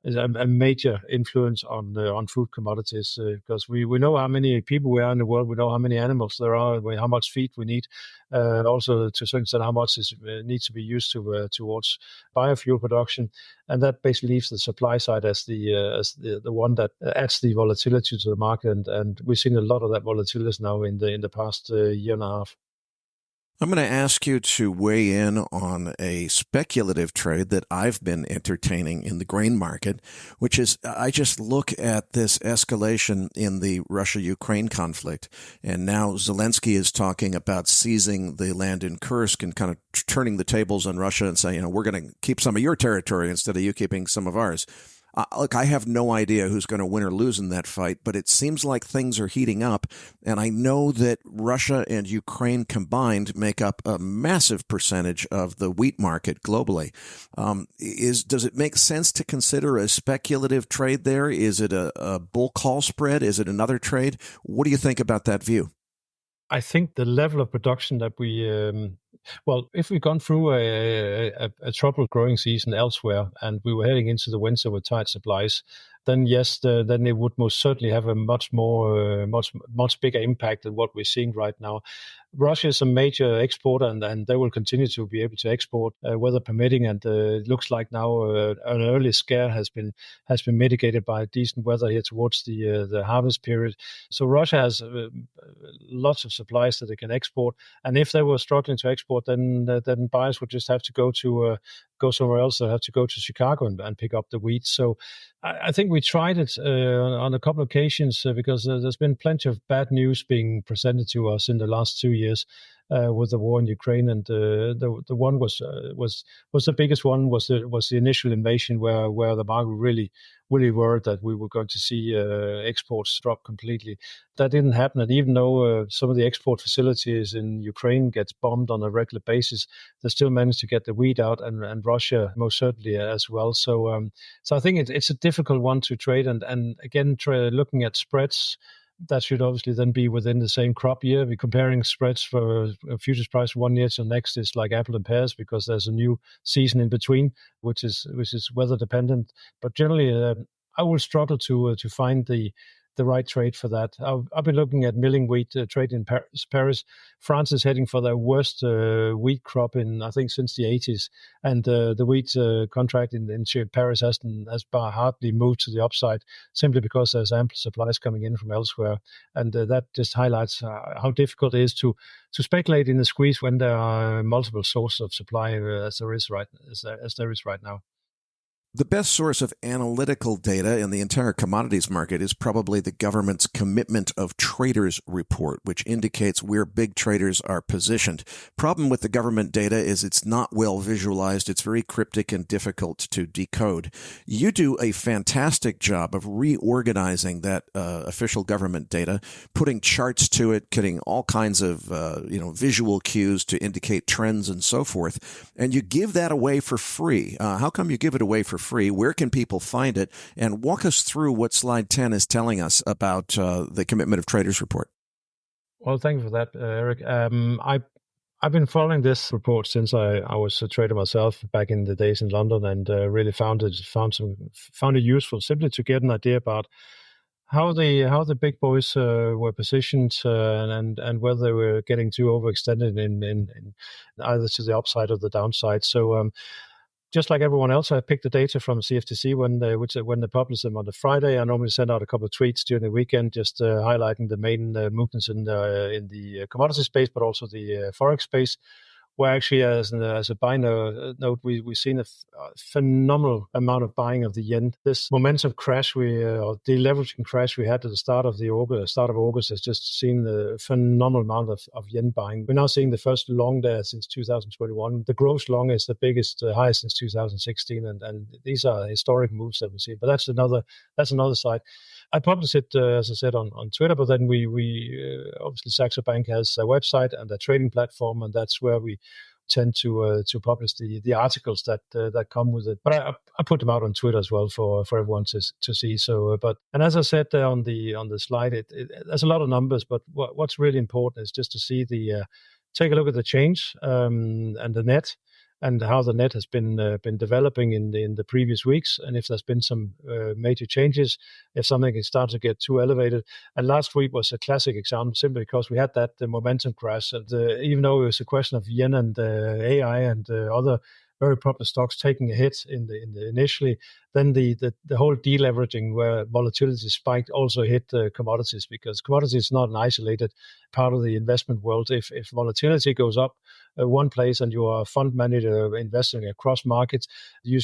a major influence on food commodities, because we know how many people we are in the world, we know how many animals there are, how much feed we need, and also to a certain extent how much needs to be used towards biofuel production, and that basically leaves the supply side as the one that adds the volatility to the market, and we've seen a lot of that volatility now in the past year and a half. I'm going to ask you to weigh in on a speculative trade that I've been entertaining in the grain market, which is I just look at this escalation in the Russia-Ukraine conflict, and now Zelensky is talking about seizing the land in Kursk and kind of turning the tables on Russia and saying, we're going to keep some of your territory instead of you keeping some of ours. Look, I have no idea who's going to win or lose in that fight, but it seems like things are heating up, and I know that Russia and Ukraine combined make up a massive percentage of the wheat market globally. Does it make sense to consider a speculative trade there? Is it a bull call spread? Is it another trade? What do you think about that view? I think the level of production that if we've gone through a troubled growing season elsewhere and we were heading into the winter with tight supplies, then yes, then it would most certainly have a much bigger impact than what we're seeing right now. Russia is a major exporter, and they will continue to be able to export, weather permitting. And it looks like now an early scare has been mitigated by decent weather here towards the harvest period. So Russia has lots of supplies that they can export, and if they were struggling to export, then buyers would just have to go somewhere else. They have to go to Chicago and pick up the wheat. So I think we tried it on a couple of occasions because there's been plenty of bad news being presented to us in the last 2 years with the war in Ukraine, and the one was the biggest one was the initial invasion where the market really worried that we were going to see exports drop completely. That didn't happen, and even though some of the export facilities in Ukraine gets bombed on a regular basis, they still managed to get the wheat out, and Russia most certainly as well. So I think it's a difficult one to trade, and again, looking at spreads, that should obviously then be within the same crop year. We're comparing spreads for a futures price 1 year to next is like apple and pears because there's a new season in between, which is weather dependent. But generally, I will struggle to find the right trade for that. I've been looking at milling wheat trade in Paris. France is heading for their worst wheat crop I think since the 80s, and the wheat contract in Paris has hardly moved to the upside simply because there's ample supplies coming in from elsewhere, and that just highlights how difficult it is to speculate in the squeeze when there are multiple sources of supply as there is right now. The best source of analytical data in the entire commodities market is probably the government's Commitment of Traders report, which indicates where big traders are positioned. Problem with the government data is it's not well visualized. It's very cryptic and difficult to decode. You do a fantastic job of reorganizing that official government data, putting charts to it, getting all kinds of visual cues to indicate trends and so forth. And you give that away for free. How come you give it away for free? Where can people find it? And walk us through what slide 10 is telling us about the Commitment of Traders report. Well, thank you for that, Eric. I've been following this report since I was a trader myself back in the days in London, and really found it useful simply to get an idea about how the big boys were positioned and whether they were getting too overextended in either to the upside or the downside. So just like everyone else, I picked the data from CFTC when they publish them on the Friday. I normally send out a couple of tweets during the weekend, just highlighting the main movements in the commodity space, but also the forex space. Where actually, as a buy note, we've seen a phenomenal amount of buying of the yen. This momentum crash, or deleveraging crash we had at the start of August has just seen a phenomenal amount of yen buying. We're now seeing the first long there since 2021. The gross long is the biggest, highest since 2016, and these are historic moves that we see. But that's another side. I published it, as I said, on Twitter, but then we obviously Saxo Bank has a website and a trading platform, and that's where we tend to publish the articles that come with it. But I put them out on Twitter as well for everyone to see. So, and as I said on the slide, there's a lot of numbers, but what's really important is just to see take a look at the change and the net, and how the net has been developing in the previous weeks, and if there's been some major changes, if something is starting to get too elevated. And last week was a classic example, simply because we had that momentum crash, and even though it was a question of yen and AI and other very proper stocks taking a hit in the initially, then the whole deleveraging where volatility spiked also hit commodities, because commodities is not an isolated part of the investment world. If volatility goes up one place and you are a fund manager investing across markets, you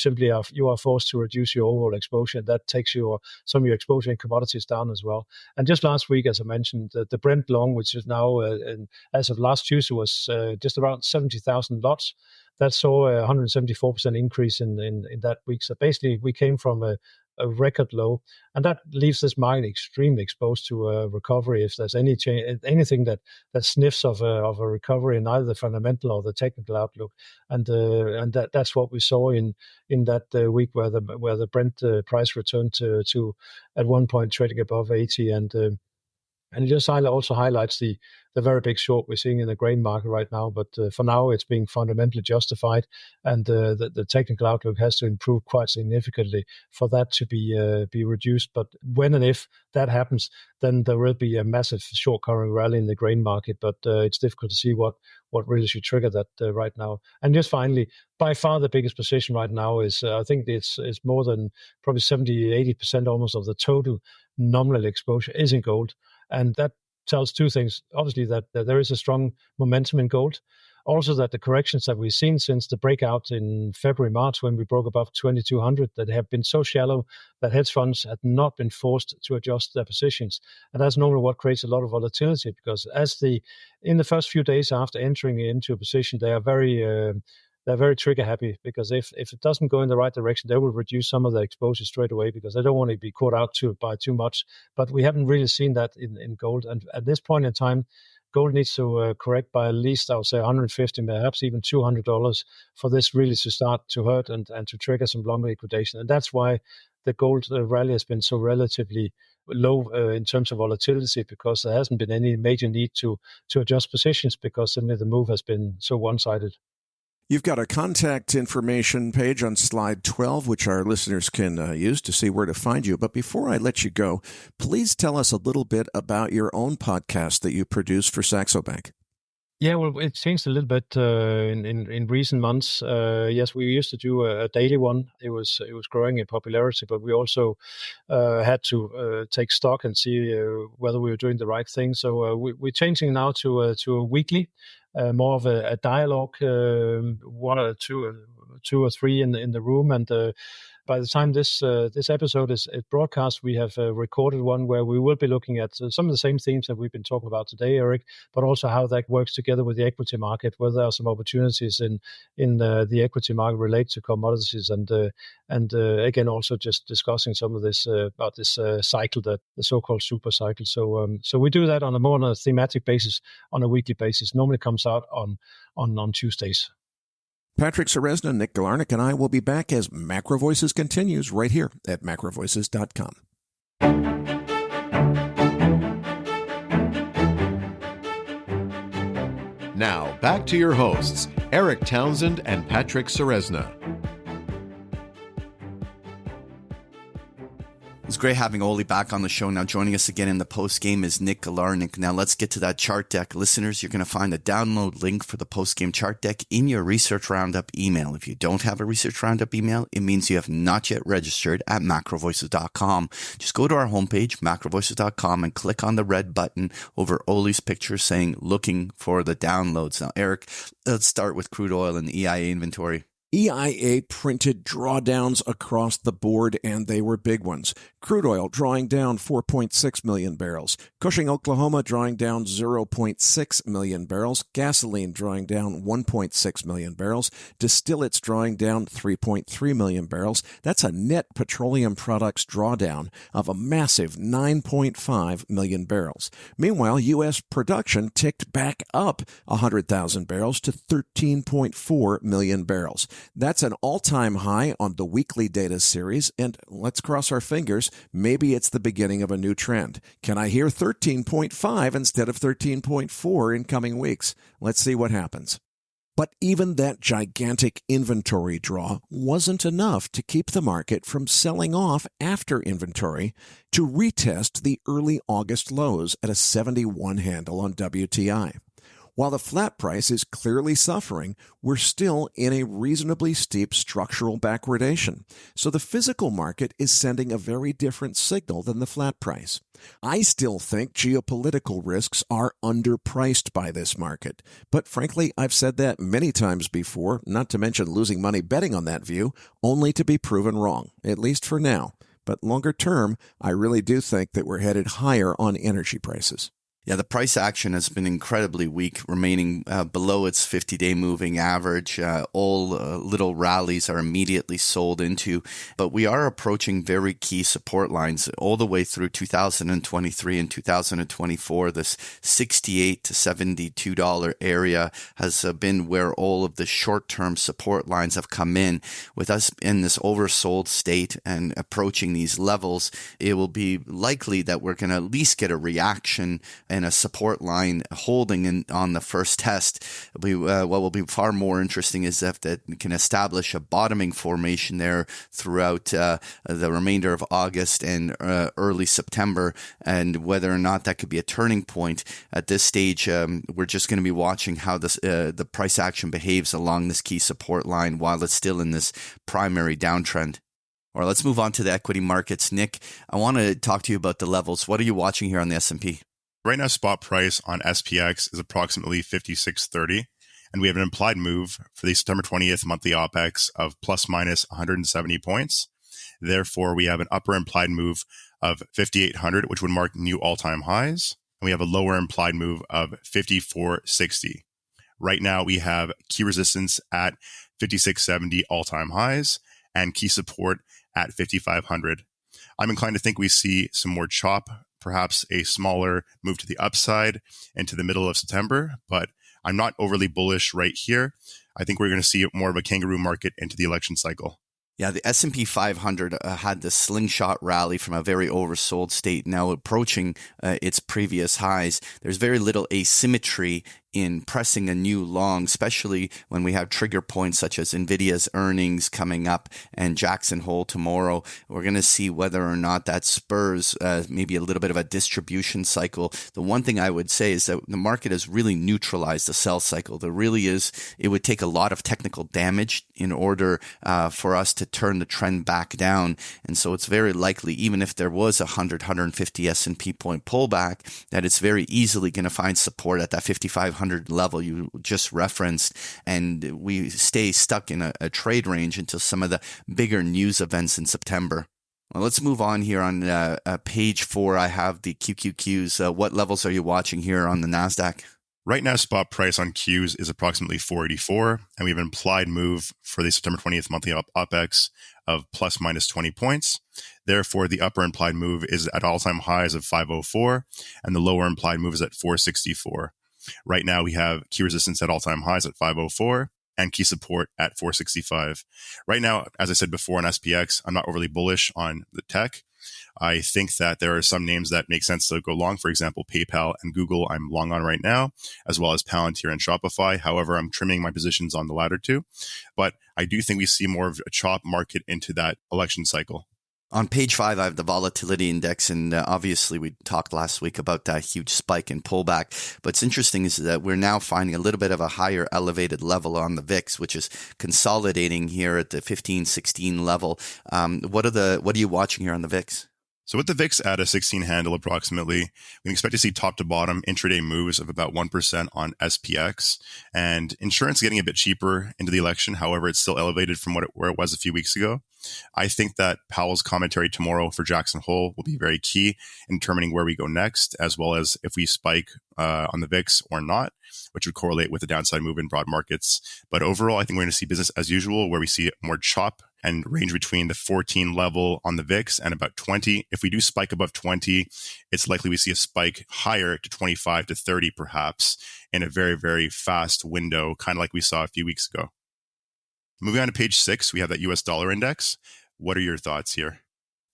are forced to reduce your overall exposure. That takes some of your exposure in commodities down as well. And just last week, as I mentioned, the Brent long, which is now as of last Tuesday, was just around 70,000 lots. That saw a 174% increase in that week. So basically, we came from a record low, and that leaves this market extremely exposed to a recovery. If there's anything that sniffs of a recovery in either the fundamental or the technical outlook, and that's what we saw in that week where the Brent price returned to at one point trading above 80, and it just also highlights the very big short we're seeing in the grain market right now. But for now, it's being fundamentally justified, and the technical outlook has to improve quite significantly for that to be reduced. But when and if that happens, then there will be a massive short-covering rally in the grain market. But it's difficult to see what really should trigger that right now. And just finally, by far the biggest position right now is I think it's more than probably 70-80% almost of the total nominal exposure is in gold. And that tells two things. Obviously, that there is a strong momentum in gold. Also, that the corrections that we've seen since the breakout in February, March, when we broke above 2,200, that have been so shallow that hedge funds had not been forced to adjust their positions. And that's normally what creates a lot of volatility, because in the first few days after entering into a position, they are they're very trigger happy, because if it doesn't go in the right direction, they will reduce some of their exposure straight away, because they don't want to be caught out by too much. But we haven't really seen that in gold. And at this point in time, gold needs to correct by at least, I would say, $150, perhaps even $200 for this really to start to hurt and to trigger some long liquidation. And that's why the gold rally has been so relatively low in terms of volatility, because there hasn't been any major need to adjust positions, because simply the move has been so one-sided. You've got a contact information page on slide 12, which our listeners can use to see where to find you. But before I let you go, please tell us a little bit about your own podcast that you produce for Saxo Bank. Yeah, well, it changed a little bit in recent months. Yes, we used to do a daily one. It was growing in popularity, but we also had to take stock and see whether we were doing the right thing. So we're changing now to a weekly, more of a dialogue, one or two or three in the room, and by the time this episode is broadcast, we have recorded one where we will be looking at some of the same themes that we've been talking about today, Eric, but also how that works together with the equity market, whether there are some opportunities in the equity market related to commodities, and again also just discussing some of this about this cycle, that the so-called super cycle. So we do that on a thematic basis, on a weekly basis. Normally comes out on Tuesdays. Patrick Ceresna, Nick Galarnik, and I will be back as MacroVoices continues right here at macrovoices.com. Now, back to your hosts, Eric Townsend and Patrick Ceresna. It's great having Ole back on the show. Now joining us again in the post-game is Nick Galarnik. Now let's get to that chart deck. Listeners, you're going to find a download link for the post-game chart deck in your Research Roundup email. If you don't have a Research Roundup email, it means you have not yet registered at macrovoices.com. Just go to our homepage, macrovoices.com, and click on the red button over Ole's picture saying looking for the downloads. Now, Eric, let's start with crude oil and EIA inventory. EIA printed drawdowns across the board, and they were big ones. Crude oil drawing down 4.6 million barrels. Cushing, Oklahoma drawing down 0.6 million barrels. Gasoline drawing down 1.6 million barrels. Distillates drawing down 3.3 million barrels. That's a net petroleum products drawdown of a massive 9.5 million barrels. Meanwhile, U.S. production ticked back up 100,000 barrels to 13.4 million barrels. That's an all-time high on the weekly data series, and let's cross our fingers, maybe it's the beginning of a new trend. Can I hear 13.5 instead of 13.4 in coming weeks? Let's see what happens. But even that gigantic inventory draw wasn't enough to keep the market from selling off after inventory to retest the early August lows at a 71 handle on WTI. While the flat price is clearly suffering, we're still in a reasonably steep structural backwardation. So the physical market is sending a very different signal than the flat price. I still think geopolitical risks are underpriced by this market. But frankly, I've said that many times before, not to mention losing money betting on that view, only to be proven wrong, at least for now. But longer term, I really do think that we're headed higher on energy prices. Yeah, the price action has been incredibly weak, remaining below its 50-day moving average. All little rallies are immediately sold into, but we are approaching very key support lines all the way through 2023 and 2024. This $68 to $72 area has been where all of the short-term support lines have come in. With us in this oversold state and approaching these levels, it will be likely that we're going to at least get a reaction and a support line holding on the first test. What will be far more interesting is if that can establish a bottoming formation there throughout the remainder of August and early September, and whether or not that could be a turning point. At this stage, we're just going to be watching how the price action behaves along this key support line while it's still in this primary downtrend. All right, let's move on to the equity markets. Nick, I want to talk to you about the levels. What are you watching here on the S&P? Right now, spot price on SPX is approximately 56.30, and we have an implied move for the September 20th monthly OPEX of plus minus 170 points. Therefore, we have an upper implied move of 5,800, which would mark new all-time highs, and we have a lower implied move of 54.60. Right now, we have key resistance at 56.70 all-time highs and key support at 5,500. I'm inclined to think we see some more chop, perhaps a smaller move to the upside into the middle of September, but I'm not overly bullish right here. I think we're going to see more of a kangaroo market into the election cycle. Yeah, the S&P 500 had this slingshot rally from a very oversold state, now approaching its previous highs. There's very little asymmetry in pressing a new long, especially when we have trigger points such as NVIDIA's earnings coming up and Jackson Hole tomorrow. We're going to see whether or not that spurs maybe a little bit of a distribution cycle. The one thing I would say is that the market has really neutralized the sell cycle. There really is, it would take a lot of technical damage in order for us to turn the trend back down. And so it's very likely, even if there was a 150 S&P point pullback, that it's very easily going to find support at that 5,500 level you just referenced, and we stay stuck in a trade range until some of the bigger news events in September. Well, let's move on here on page 4. I have the QQQs. What levels are you watching here on the Nasdaq? Right now, spot price on Qs is approximately 484, and we have an implied move for the September 20th monthly OPEX of plus minus 20 points. Therefore, the upper implied move is at all-time highs of 504, and the lower implied move is at 464. Right now, we have key resistance at all-time highs at 504 and key support at 465. Right now, as I said before on SPX, I'm not overly bullish on the tech. I think that there are some names that make sense to go long. For example, PayPal and Google, I'm long on right now, as well as Palantir and Shopify. However, I'm trimming my positions on the latter two. But I do think we see more of a chop market into that election cycle. On page 5, I have the volatility index, and obviously we talked last week about that huge spike and pullback. But what's interesting is that we're now finding a little bit of a higher elevated level on the VIX, which is consolidating here at the 15-16 level. What are you watching here on the VIX? So with the VIX at a 16 handle approximately, we can expect to see top to bottom intraday moves of about 1% on SPX, and insurance getting a bit cheaper into the election. However, it's still elevated from where it was a few weeks ago. I think that Powell's commentary tomorrow for Jackson Hole will be very key in determining where we go next, as well as if we spike on the VIX or not, which would correlate with the downside move in broad markets. But overall, I think we're going to see business as usual, where we see more chop and range between the 14 level on the VIX and about 20. If we do spike above 20, it's likely we see a spike higher to 25 to 30 perhaps in a very, very fast window, kind of like we saw a few weeks ago. Moving on to page 6, we have that US dollar index. What are your thoughts here?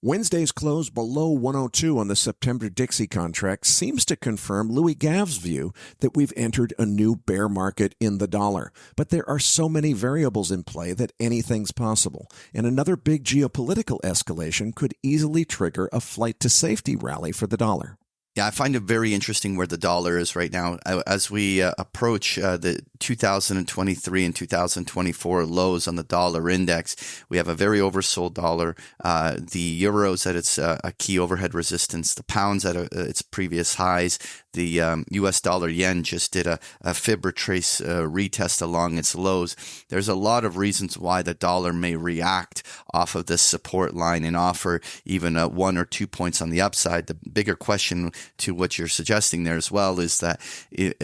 Wednesday's close below 102 on the September Dixie contract seems to confirm Louis Gave's view that we've entered a new bear market in the dollar. But there are so many variables in play that anything's possible, and another big geopolitical escalation could easily trigger a flight to safety rally for the dollar. Yeah, I find it very interesting where the dollar is right now. As we approach the 2023 and 2024 lows on the dollar index, we have a very oversold dollar. The euro's at its a key overhead resistance. The pound's at its previous highs. The U.S. dollar yen just did a fib retrace retest along its lows. There's a lot of reasons why the dollar may react off of this support line and offer even 1 or 2 points on the upside. The bigger question to what you're suggesting there as well is that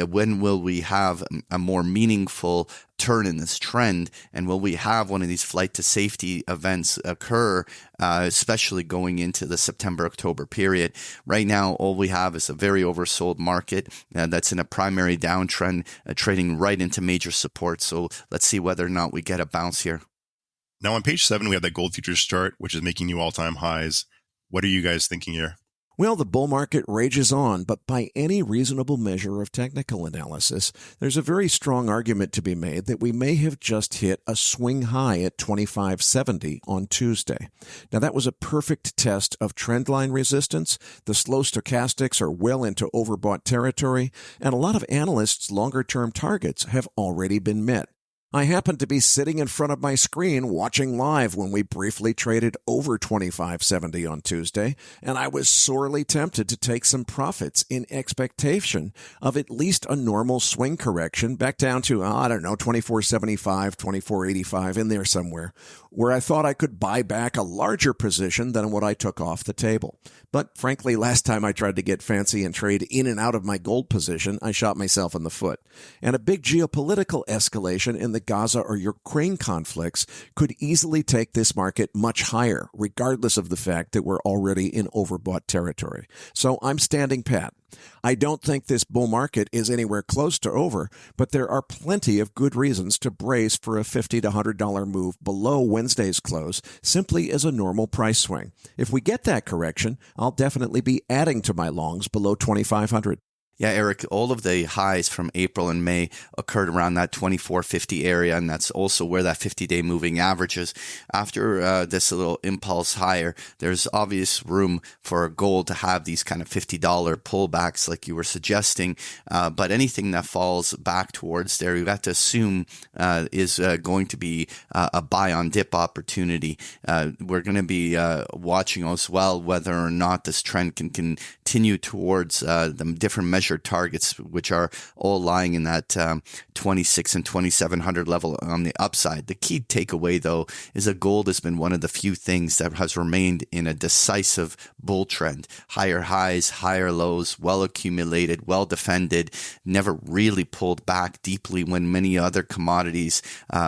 when will we have a more meaningful turn in this trend, and will we have one of these flight to safety events occur, especially going into the September-October period? Right now, all we have is a very oversold market that's in a primary downtrend, trading right into major support. So let's see whether or not we get a bounce here. Now on page 7, we have that gold futures chart, which is making new all-time highs. What are you guys thinking here? Well, the bull market rages on, but by any reasonable measure of technical analysis, there's a very strong argument to be made that we may have just hit a swing high at 25.70 on Tuesday. Now, that was a perfect test of trendline resistance. The slow stochastics are well into overbought territory, and a lot of analysts' longer-term targets have already been met. I happened to be sitting in front of my screen watching live when we briefly traded over 25.70 on Tuesday, and I was sorely tempted to take some profits in expectation of at least a normal swing correction back down to, 24.75, 24.85, in there somewhere, where I thought I could buy back a larger position than what I took off the table. But frankly, last time I tried to get fancy and trade in and out of my gold position, I shot myself in the foot. And a big geopolitical escalation in the Gaza or Ukraine conflicts could easily take this market much higher, regardless of the fact that we're already in overbought territory. So I'm standing pat. I don't think this bull market is anywhere close to over, but there are plenty of good reasons to brace for a $50 to $100 move below Wednesday's close, simply as a normal price swing. If we get that correction, I'll definitely be adding to my longs below 2,500. Yeah, Eric, all of the highs from April and May occurred around that 2450 area, and that's also where that 50-day moving average is. After this little impulse higher, there's obvious room for gold to have these kind of $50 pullbacks like you were suggesting, but anything that falls back towards there, you have to assume is going to be a buy on dip opportunity. We're going to be watching as well whether or not this trend can continue towards the different measured targets, which are all lying in that 26 and 2700 level on the upside. The key takeaway, though, is that gold has been one of the few things that has remained in a decisive bull trend. Higher highs, higher lows, well accumulated, well defended, never really pulled back deeply when many other commodities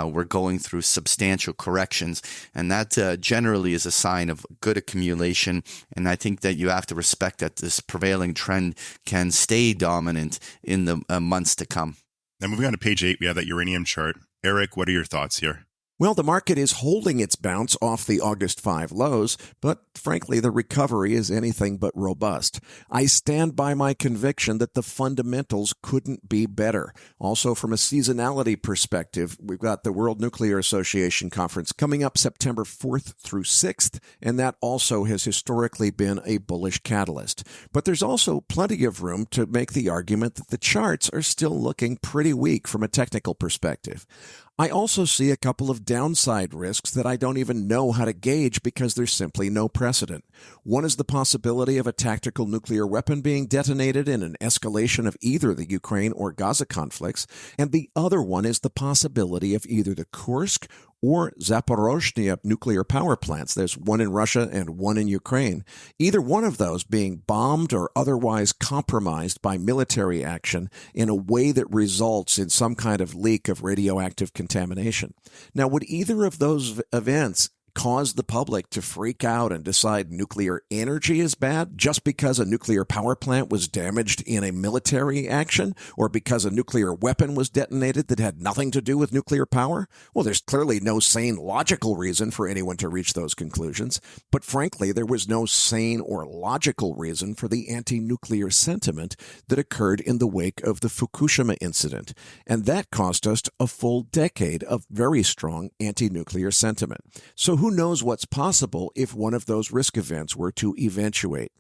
were going through substantial corrections. And that generally is a sign of good accumulation. And I think that you have to respect that this prevailing trend can stay dominant in the months to come. Now, moving on to page 8, we have that uranium chart. Eric, what are your thoughts here? Well, the market is holding its bounce off the August 5 lows, but frankly, the recovery is anything but robust. I stand by my conviction that the fundamentals couldn't be better. Also, from a seasonality perspective, we've got the World Nuclear Association conference coming up September 4th through 6th, and that also has historically been a bullish catalyst. But there's also plenty of room to make the argument that the charts are still looking pretty weak from a technical perspective. I also see a couple of downside risks that I don't even know how to gauge because there's simply no precedent. One is the possibility of a tactical nuclear weapon being detonated in an escalation of either the Ukraine or Gaza conflicts, and the other one is the possibility of either the Kursk or Zaporozhye nuclear power plants. There's one in Russia and one in Ukraine. Either one of those being bombed or otherwise compromised by military action in a way that results in some kind of leak of radioactive contamination. Now, would either of those events cause the public to freak out and decide nuclear energy is bad just because a nuclear power plant was damaged in a military action or because a nuclear weapon was detonated that had nothing to do with nuclear power? Well, there's clearly no sane, logical reason for anyone to reach those conclusions. But frankly, there was no sane or logical reason for the anti-nuclear sentiment that occurred in the wake of the Fukushima incident. And that cost us a full decade of very strong anti-nuclear sentiment. So who knows what's possible if one of those risk events were to eventuate?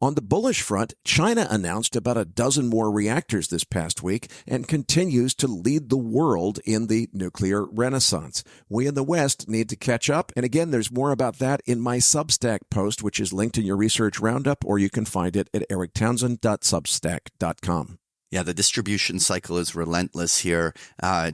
On the bullish front, China announced about a dozen more reactors this past week and continues to lead the world in the nuclear renaissance. We in the West need to catch up. And again, there's more about that in my Substack post, which is linked in your research roundup, or you can find it at erictownsend.substack.com. Yeah, the distribution cycle is relentless here,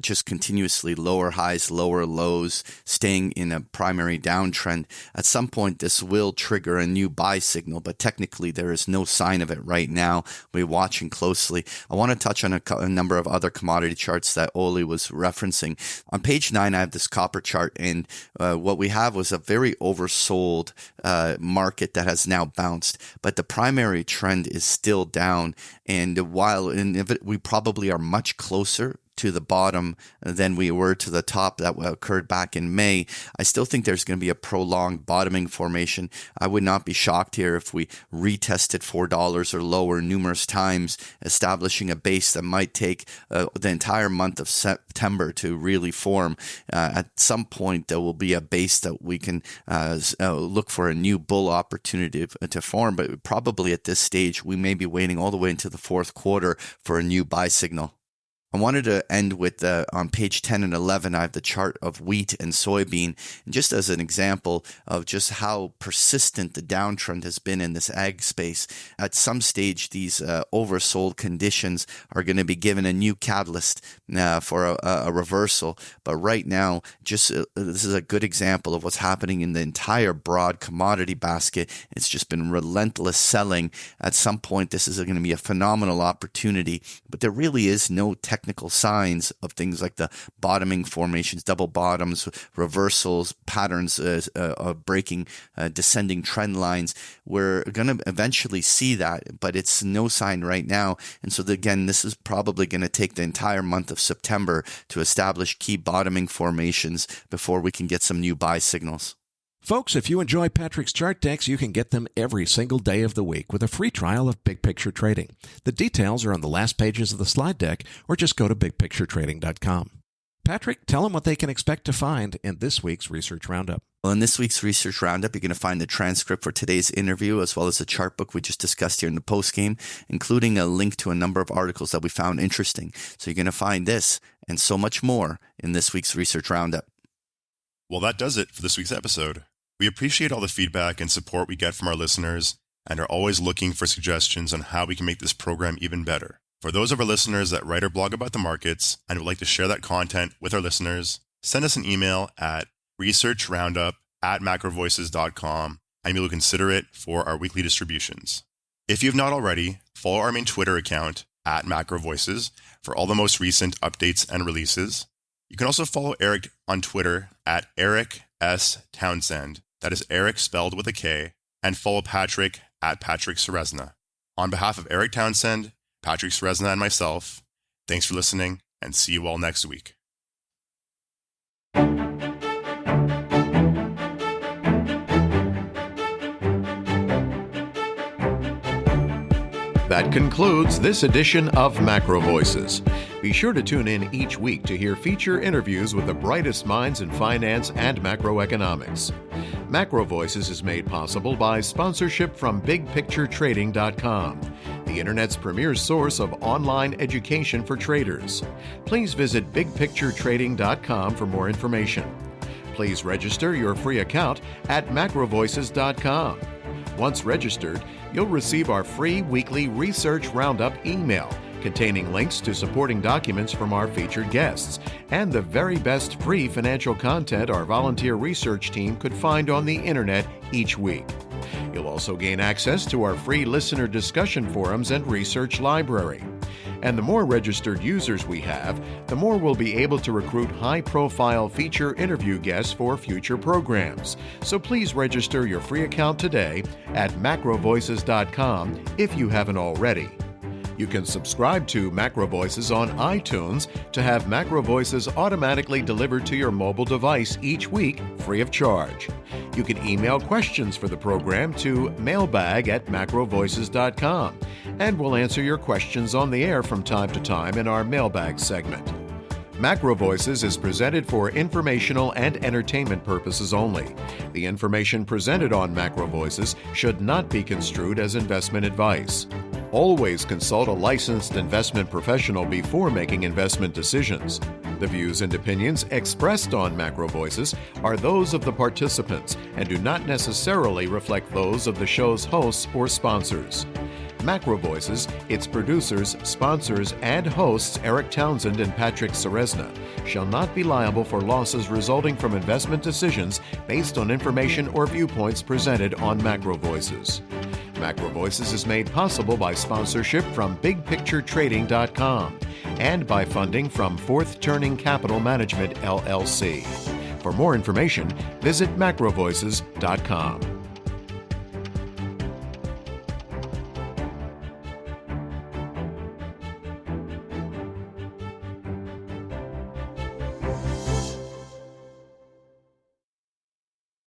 just continuously lower highs, lower lows, staying in a primary downtrend. At some point, this will trigger a new buy signal, but technically there is no sign of it right now. We're watching closely. I want to touch on a number of other commodity charts that Ole was referencing. On page 9, I have this copper chart, and what we have was a very oversold market that has now bounced, but the primary trend is still down. And while we probably are much closer to the bottom than we were to the top that occurred back in May, I still think there's going to be a prolonged bottoming formation. I would not be shocked here if we retested $4 or lower numerous times, establishing a base that might take the entire month of September to really form. At some point, there will be a base that we can look for a new bull opportunity to form, but probably at this stage, we may be waiting all the way into the fourth quarter for a new buy signal. I wanted to end with, on page 10 and 11, I have the chart of wheat and soybean, and just as an example of just how persistent the downtrend has been in this ag space. At some stage, these oversold conditions are going to be given a new catalyst for a reversal. But right now, this is a good example of what's happening in the entire broad commodity basket. It's just been relentless selling. At some point, this is going to be a phenomenal opportunity, but there really is no technical signs of things like the bottoming formations, double bottoms, reversals, patterns of breaking descending trend lines. We're going to eventually see that, but it's no sign right now. And so again, this is probably going to take the entire month of September to establish key bottoming formations before we can get some new buy signals. Folks, if you enjoy Patrick's chart decks, you can get them every single day of the week with a free trial of Big Picture Trading. The details are on the last pages of the slide deck, or just go to bigpicturetrading.com. Patrick, tell them what they can expect to find in this week's Research Roundup. Well, in this week's Research Roundup, you're going to find the transcript for today's interview, as well as the chart book we just discussed here in the postgame, including a link to a number of articles that we found interesting. So you're going to find this and so much more in this week's Research Roundup. Well, that does it for this week's episode. We appreciate all the feedback and support we get from our listeners and are always looking for suggestions on how we can make this program even better. For those of our listeners that write or blog about the markets and would like to share that content with our listeners, send us an email at researchroundup@macrovoices.com and we will consider it for our weekly distributions. If you have not already, follow our main Twitter account @MacroVoices for all the most recent updates and releases. You can also follow Eric on Twitter @Eric S. Townsend. That is Eric spelled with a K, and follow Patrick @Patrick Ceresna. On behalf of Eric Townsend, Patrick Ceresna, and myself, thanks for listening, and see you all next week. That concludes this edition of MacroVoices. Be sure to tune in each week to hear feature interviews with the brightest minds in finance and macroeconomics. MacroVoices is made possible by sponsorship from BigPictureTrading.com, the Internet's premier source of online education for traders. Please visit BigPictureTrading.com for more information. Please register your free account at MacroVoices.com. Once registered, you'll receive our free weekly Research Roundup email containing links to supporting documents from our featured guests and the very best free financial content our volunteer research team could find on the internet each week. You'll also gain access to our free listener discussion forums and research library. And the more registered users we have, the more we'll be able to recruit high-profile feature interview guests for future programs. So please register your free account today at macrovoices.com if you haven't already. You can subscribe to MacroVoices on iTunes to have MacroVoices automatically delivered to your mobile device each week free of charge. You can email questions for the program to mailbag@macrovoices.com, and we'll answer your questions on the air from time to time in our mailbag segment. MacroVoices is presented for informational and entertainment purposes only. The information presented on MacroVoices should not be construed as investment advice. Always consult a licensed investment professional before making investment decisions. The views and opinions expressed on MacroVoices are those of the participants and do not necessarily reflect those of the show's hosts or sponsors. MacroVoices, its producers, sponsors, and hosts Eric Townsend and Patrick Ceresna shall not be liable for losses resulting from investment decisions based on information or viewpoints presented on MacroVoices. MacroVoices is made possible by sponsorship from BigPictureTrading.com and by funding from Fourth Turning Capital Management, LLC. For more information, visit macrovoices.com.